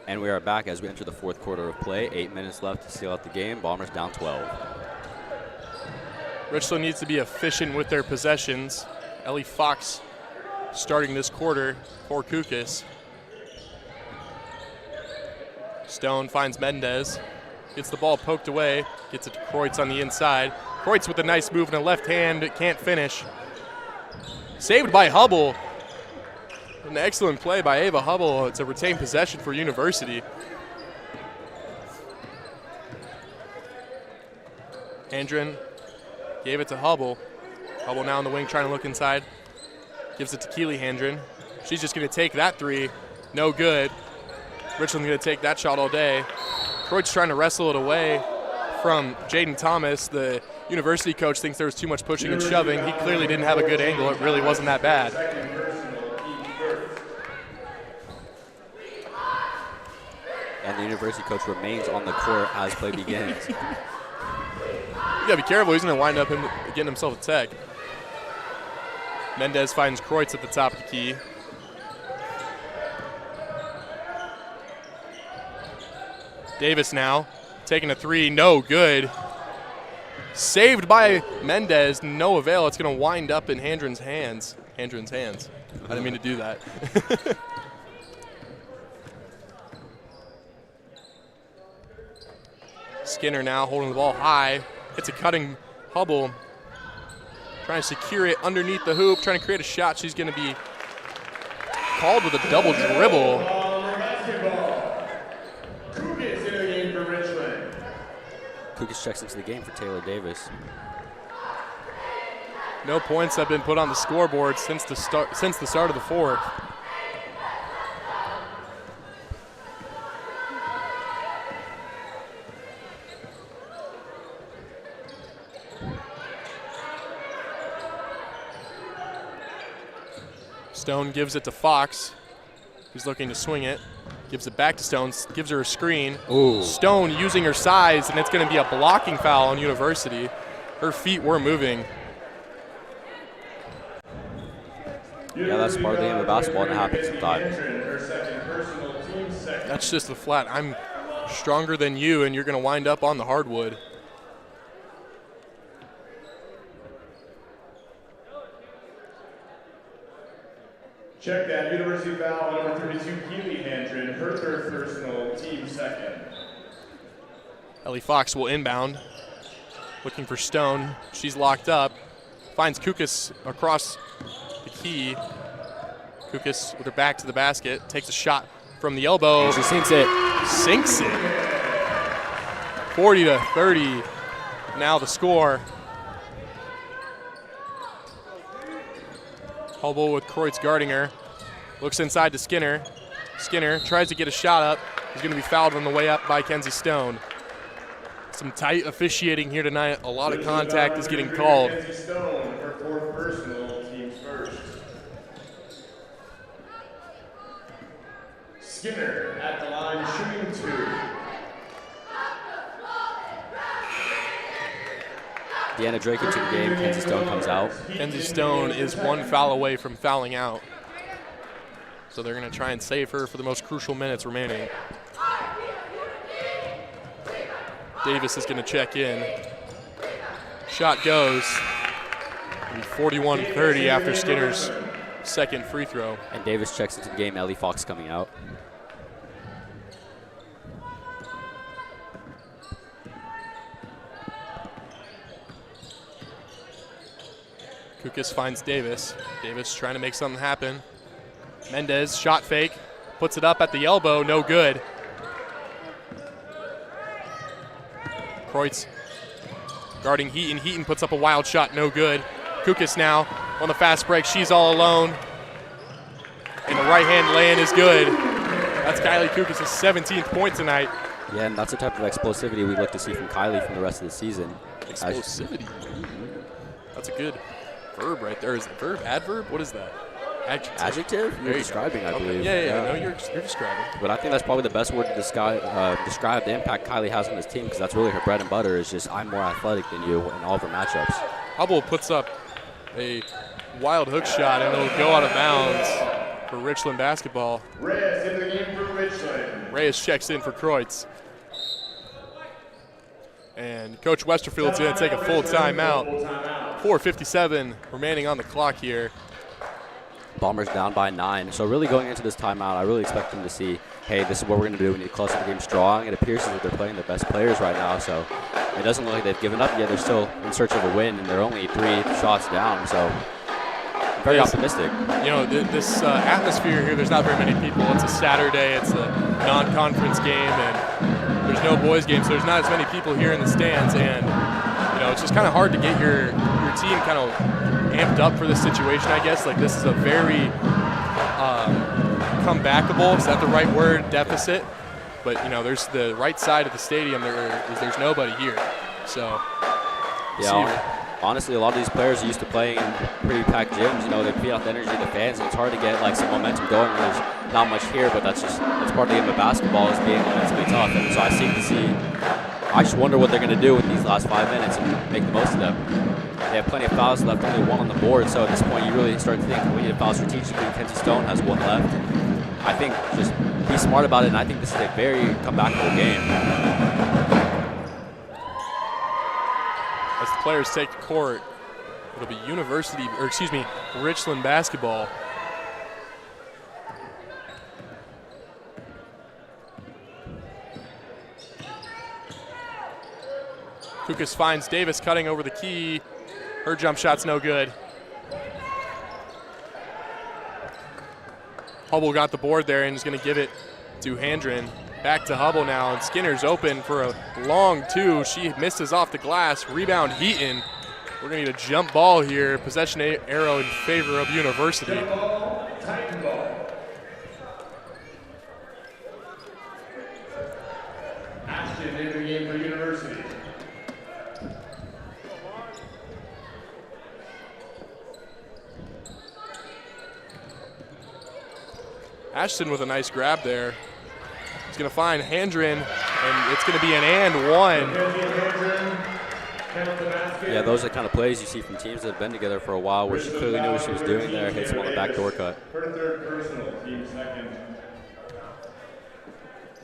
And we are back as we enter the 4th quarter of play. 8 minutes left to seal out the game. Bombers down 12. Richland needs to be efficient with their possessions. Ellie Fox starting this quarter for Kukas. Stone finds Mendez. Gets the ball poked away. Gets it to Kreutz on the inside. Kreutz with a nice move in the left hand. Can't finish. Saved by Hubble. An excellent play by Ava Hubble to retain possession for University. Handren gave it to Hubble. Hubble now in the wing trying to look inside. Gives it to Keely Handren. She's just going to take that 3. No good. Richland's going to take that shot all day. Kreutz trying to wrestle it away from Jaden Thomas. The University coach thinks there was too much pushing and shoving. He clearly didn't have a good angle. It really wasn't that bad. And the University coach remains on the court as play begins. You gotta be careful. He's gonna wind up getting himself a tech. Mendez finds Kreutz at the top of the key. Davis now taking a 3, no good. Saved by Mendez, no avail. It's gonna wind up in Handren's hands. I didn't mean to do that. Skinner now holding the ball high. It's a cutting Hubble. Trying to secure it underneath the hoop, trying to create a shot. She's going to be called with a double dribble. Kukas in the game for Richland. Kukas checks into the game for Taylor Davis. No points have been put on the scoreboard since the start of the 4th. Stone gives it to Fox, who's looking to swing it. Gives it back to Stone, gives her a screen. Ooh. Stone using her size, and it's going to be a blocking foul on University. Her feet were moving. Yeah, that's part of the game of basketball, and it happens sometimes. That's just the flat. I'm stronger than you, and you're going to wind up on the hardwood. Check that. University foul number 32, Keely Handren, her 3rd personal, team 2nd. Ellie Fox will inbound. Looking for Stone. She's locked up. Finds Kukas across the key. Kukas with her back to the basket. Takes a shot from the elbow. She sinks it. Sinks it. 40-30. Now the score. Hubble with Kreutz guarding her. Looks inside to Skinner. Skinner tries to get a shot up. He's going to be fouled on the way up by Kenzie Stone. Some tight officiating here tonight. A lot of contact is getting called. Kenzie Stone, her 4th personal, team's first. Skinner at the line, shooting 2. Deanna Drake into the game. Kenzie Stone comes out. Kenzie Stone is 1 foul away from fouling out. So they're going to try and save her for the most crucial minutes remaining. Davis is going to check in. Shot goes. 41-30 after Skinner's second free throw. And Davis checks into the game. Ellie Fox coming out. Kukas finds Davis. Davis trying to make something happen. Mendez, shot fake, puts it up at the elbow, no good. Kreutz guarding Heaton. Heaton puts up a wild shot, no good. Kukas now on the fast break. She's all alone. And the right-hand lay-in is good. That's Kylie Kukas' 17th point tonight. Yeah, and that's the type of explosivity we look to see from Kylie from the rest of the season. Explosivity. That's a good verb right there. Is it verb? Adverb? What is that? Adjective? You're describing, I believe. Yeah. No, you're describing. But I think that's probably the best word to describe the impact Kylie has on this team, because that's really her bread and butter, is just I'm more athletic than you in all of her matchups. Hubble puts up a wild hook shot, and it'll go out of bounds for Richland basketball. Reyes in the game for Richland. Reyes checks in for Kreutz. And Coach Westerfield's going to take a full timeout. 4:57 remaining on the clock here. Bombers down by 9. So really going into this timeout, I really expect them to see, hey, this is what we're going to do. We need to close the game strong. It appears as if they're playing their best players right now. So it doesn't look like they've given up yet. They're still in search of a win, and they're only 3 shots down. So I'm very optimistic. You know, this atmosphere here, there's not very many people. It's a Saturday. It's a non-conference game, and there's no boys game, so there's not as many people here in the stands. And, you know, it's just kind of hard to get your team kind of amped up for this situation, I guess. Like, this is a very comebackable, is that the right word, deficit? But, you know, there's the right side of the stadium, there's nobody here. So, yeah, honestly, a lot of these players are used to playing in pretty packed gyms. You know, they feed off the energy of the fans, and it's hard to get, like, some momentum going when there's not much here, but that's part of the game of basketball, is being mentally tough. And so I just wonder what they're going to do with these last 5 minutes and make the most of them. They have plenty of fouls left, only 1 on the board, so at this point you really start to think we need to foul strategically. Kenzie Stone has 1 left. I think just be smart about it, and I think this is a very comebackable game. As the players take the court, it'll be Richland basketball. Kukas finds Davis cutting over the key. Her jump shot's no good. Hubble got the board there and is going to give it to Handren. Back to Hubble now, and Skinner's open for a long 2. She misses off the glass. Rebound Heaton. We're going to need a jump ball here. Possession arrow in favor of University. Titan ball. Ashton in the game for University. Ashton with a nice grab there. He's going to find Handren, and it's going to be an and 1. Yeah, those are the kind of plays you see from teams that have been together for a while, where she clearly knew what she was doing there, hits him on the backdoor cut.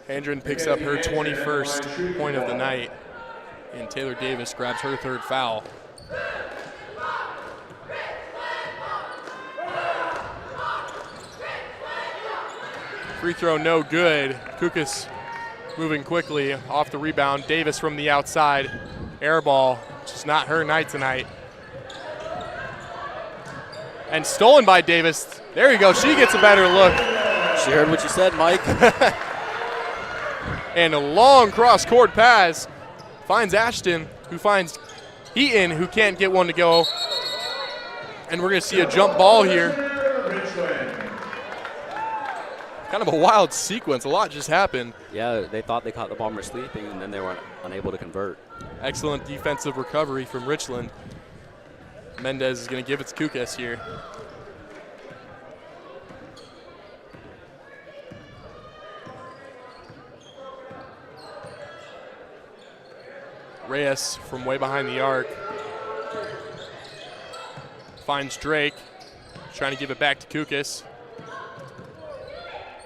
Handren picks up her 21st point of the night, and Taylor Davis grabs her 3rd foul. Free throw no good. Kukas moving quickly off the rebound. Davis from the outside. Air ball, just not her night tonight. And stolen by Davis. There you go, she gets a better look. She heard what you said, Mike. And a long cross-court pass. Finds Ashton, who finds Heaton, who can't get one to go. And we're gonna see a jump ball here. Kind of a wild sequence. A lot just happened. Yeah, they thought they caught the Bombers sleeping, and then they were unable to convert. Excellent defensive recovery from Richland. Mendez is going to give it to Kukas here. Reyes from way behind the arc. Finds Drake. Trying to give it back to Kukas.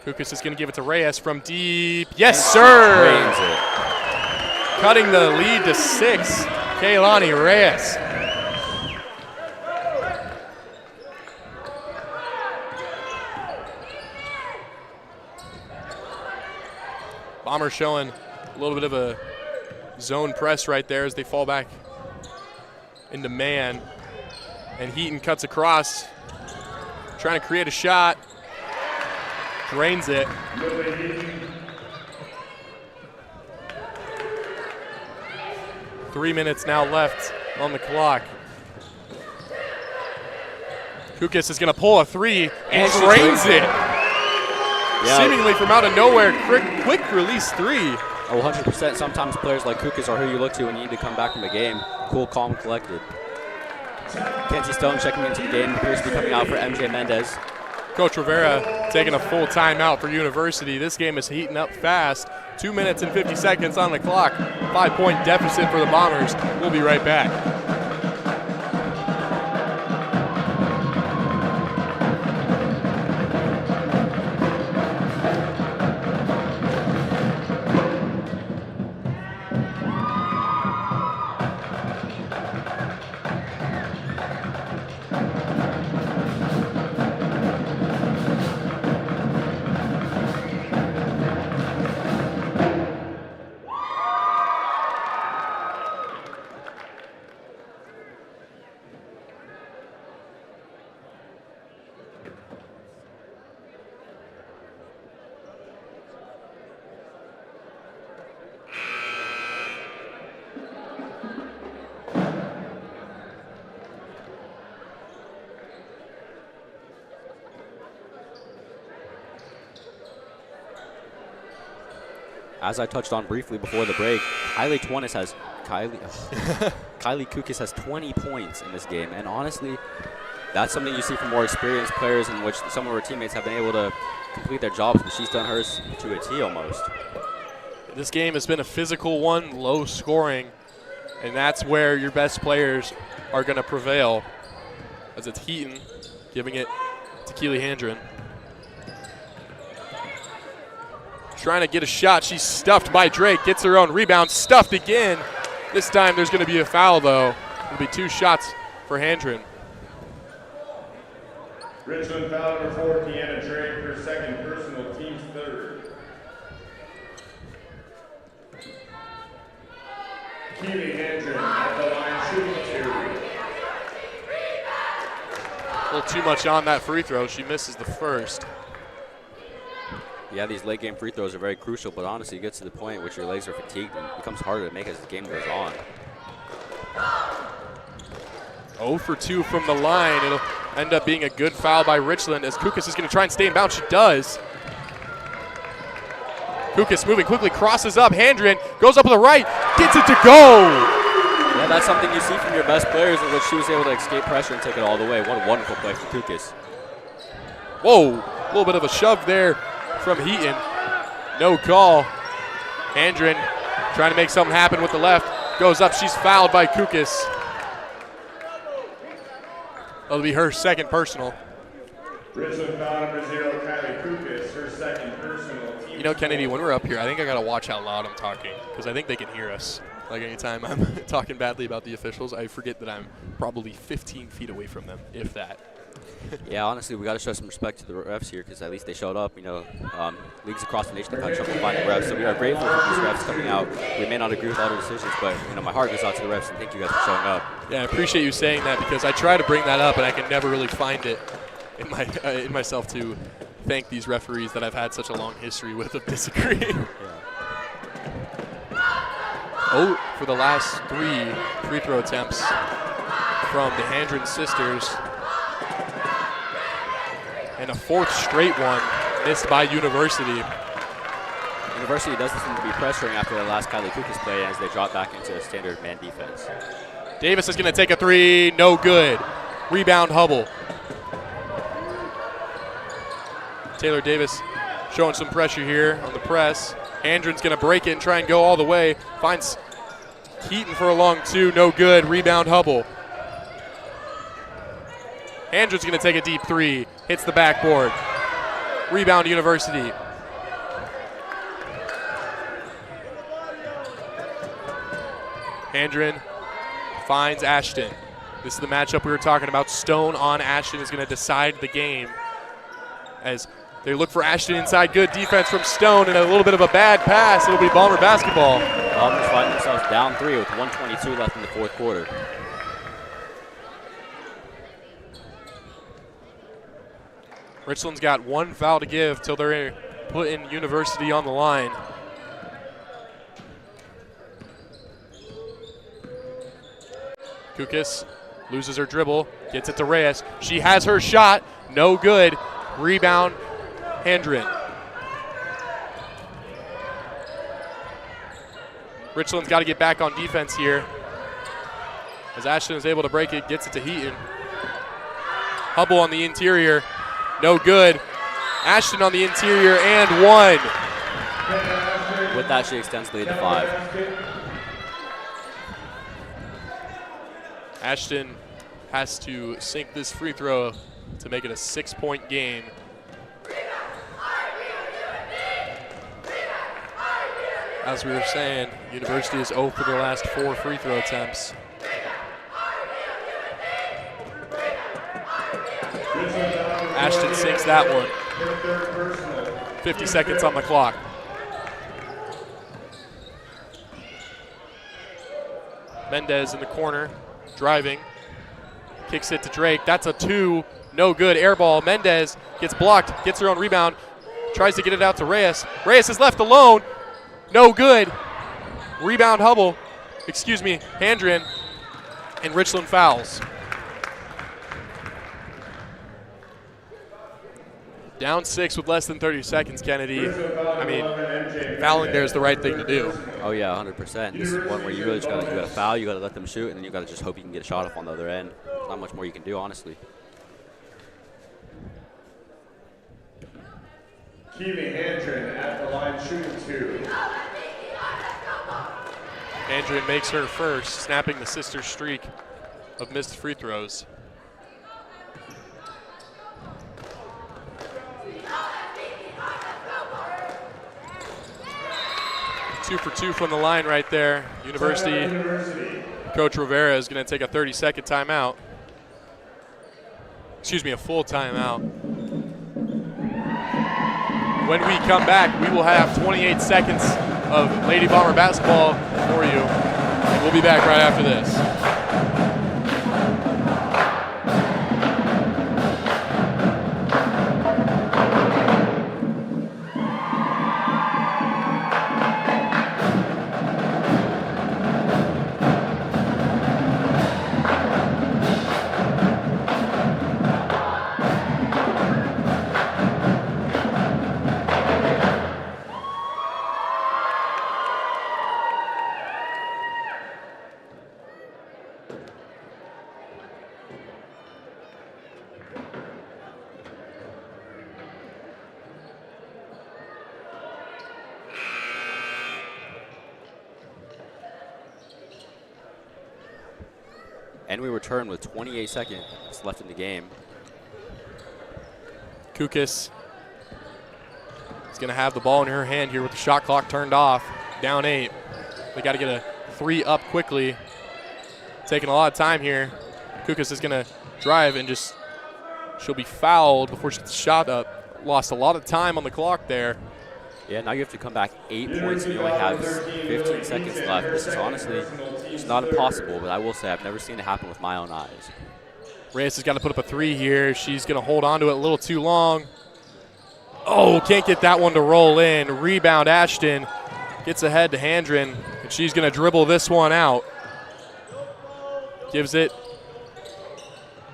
Kukas is going to give it to Reyes from deep. Yes, sir! Drains it. Cutting the lead to 6, Kaylani Reyes. Bombers showing a little bit of a zone press right there as they fall back into man. And Heaton cuts across, trying to create a shot. Drains it. 3 minutes now left on the clock. Kukas is going to pull a 3 and drains it. Yeah. Seemingly from out of nowhere, quick release 3. 100%. Sometimes players like Kukas are who you look to when you need to come back from a game. Cool, calm, collected. Kenzie Stone checking into the game. Appears to be coming out for MJ Mendez. Coach Rivera taking a full timeout for University. This game is heating up fast. 2 minutes and 50 seconds on the clock. 5-point deficit for the Bombers. We'll be right back. As I touched on briefly before the break, Kylie Kukas has 20 points in this game, and honestly, that's something you see from more experienced players in which some of her teammates have been able to complete their jobs, but she's done hers to a T almost. This game has been a physical one, low scoring, and that's where your best players are going to prevail, as it's Heaton giving it to Keely Handren. Trying to get a shot. She's stuffed by Drake. Gets her own rebound. Stuffed again. This time there's going to be a foul, though. It'll be 2 shots for Handren. Richland foul number 4, Deanna Drake, her second personal, team's third. Keely Handren at the line, shooting 2. A little too much on that free throw. She misses the first. Yeah, these late game free throws are very crucial, but honestly, it gets to the point which your legs are fatigued and it becomes harder to make as the game goes on. 0 for 2 from the line. It'll end up being a good foul by Richland as Kukas is going to try and stay in bounds. She does. Kukas moving quickly, crosses up. Handren goes up to the right, gets it to go. Yeah, that's something you see from your best players, in which she was able to escape pressure and take it all the way. What a wonderful play from Kukas. Whoa, a little bit of a shove there from Heaton. No call. Handren trying to make something happen with the left. Goes up, she's fouled by Kukas. That'll be her second personal. Richland foul number 0, Kylie Kukas, her second personal. You know, Kennedy, when we're up here, I think I got to watch how loud I'm talking, because I think they can hear us. Like anytime I'm talking badly about the officials, I forget that I'm probably 15 feet away from them, if that. Yeah, honestly, we got to show some respect to the refs here, because at least they showed up. You know, leagues across the nation have had trouble finding refs, so we are grateful for these refs coming out. We may not agree with all the decisions, but you know, my heart goes out to the refs, and thank you guys for showing up. Yeah, I appreciate you saying that, because I try to bring that up, and I can never really find it in my in myself to thank these referees that I've had such a long history with of disagreeing. Yeah. Oh, for the last 3 free throw attempts from the Handren sisters. And a 4th straight one missed by University. University doesn't seem to be pressuring after the last Kylie Kukas play as they drop back into standard man defense. Davis is going to take a 3, no good. Rebound Hubble. Taylor Davis showing some pressure here on the press. Handren's going to break it and try and go all the way. Finds Heaton for a long 2, no good. Rebound Hubble. Handren's going to take a deep 3. Hits the backboard. Rebound, University. Handren finds Ashton. This is the matchup we were talking about. Stone on Ashton is going to decide the game as they look for Ashton inside. Good defense from Stone and a little bit of a bad pass. It'll be Bomber basketball. Bombers find themselves down 3 with 1:22 left in the fourth quarter. Richland's got one foul to give till they're putting University on the line. Kukis loses her dribble, gets it to Reyes. She has her shot, no good. Rebound, Handren. Richland's got to get back on defense here. As Ashton is able to break it, gets it to Heaton. Hubble on the interior, no good. Ashton on the interior and one. With that, she extends the lead to 5. Ashton has to sink this free throw to make it a 6-point game. As we were saying, University is 0 for the last 4 free throw attempts. Ashton sinks that one. 50 seconds on the clock. Mendez in the corner, driving, kicks it to Drake. That's a 2, no good. Air ball. Mendez gets blocked, gets her own rebound, tries to get it out to Reyes. Reyes is left alone, no good. Rebound Handren, and Richland fouls. Down 6 with less than 30 seconds, Kennedy. I mean, fouling there is the right thing to do. Oh yeah, 100%. This is one where you really just gotta foul, you gotta let them shoot, and then you gotta just hope you can get a shot off on the other end. There's not much more you can do, honestly. Keely Handren at the line shooting 2. Handren makes her first, snapping the sister streak of missed free throws. Two for 2 from the line right there. University Coach Rivera is going to take a 30-second timeout. Excuse me, a full timeout. When we come back, we will have 28 seconds of Lady Bomber basketball for you. And we'll be back right after this. And we return with 28 seconds left in the game. Kukis is going to have the ball in her hand here with the shot clock turned off. Down 8. They got to get a 3 up quickly. Taking a lot of time here. Kukis is going to drive and she'll be fouled before she gets the shot up. Lost a lot of time on the clock there. Yeah, now you have to come back 8 points and you only have 15 seconds left. This is honestly, it's not impossible, but I will say I've never seen it happen with my own eyes. Reyes has got to put up a 3 here. She's going to hold on to it a little too long. Oh, can't get that one to roll in. Rebound, Ashton gets ahead to Handren, and she's going to dribble this one out. Gives it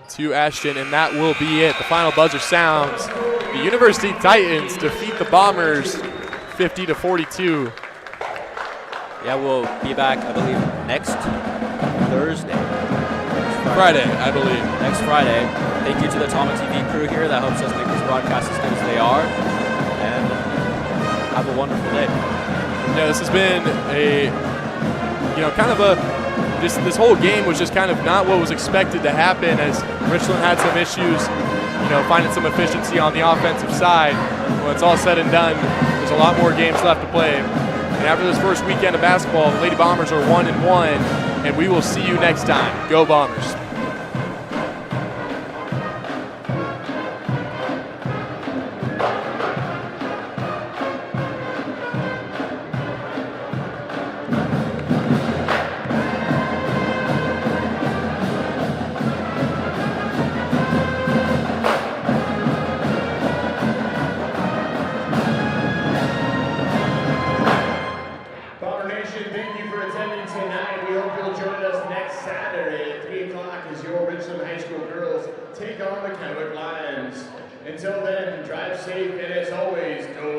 to Ashton, and that will be it. The final buzzer sounds. The University Titans defeat the Bombers 50-42. Yeah, we'll be back, I believe, next Thursday. Friday, I believe. Next Friday. Thank you to the Atomic TV crew here that helps us make these broadcasts as good as they are. And have a wonderful day. Yeah, this has been a, kind of a, this whole game was just kind of not what was expected to happen, as Richland had some issues finding some efficiency on the offensive side. When it's all said and done, there's a lot more games left to play. And after this first weekend of basketball, the Lady Bombers are 1-1, and we will see you next time. Go Bombers! Thank you for attending tonight. We hope you'll join us next Saturday at 3 o'clock as your Richland High School girls take on the Kennewick Lions. Until then, drive safe and as always, go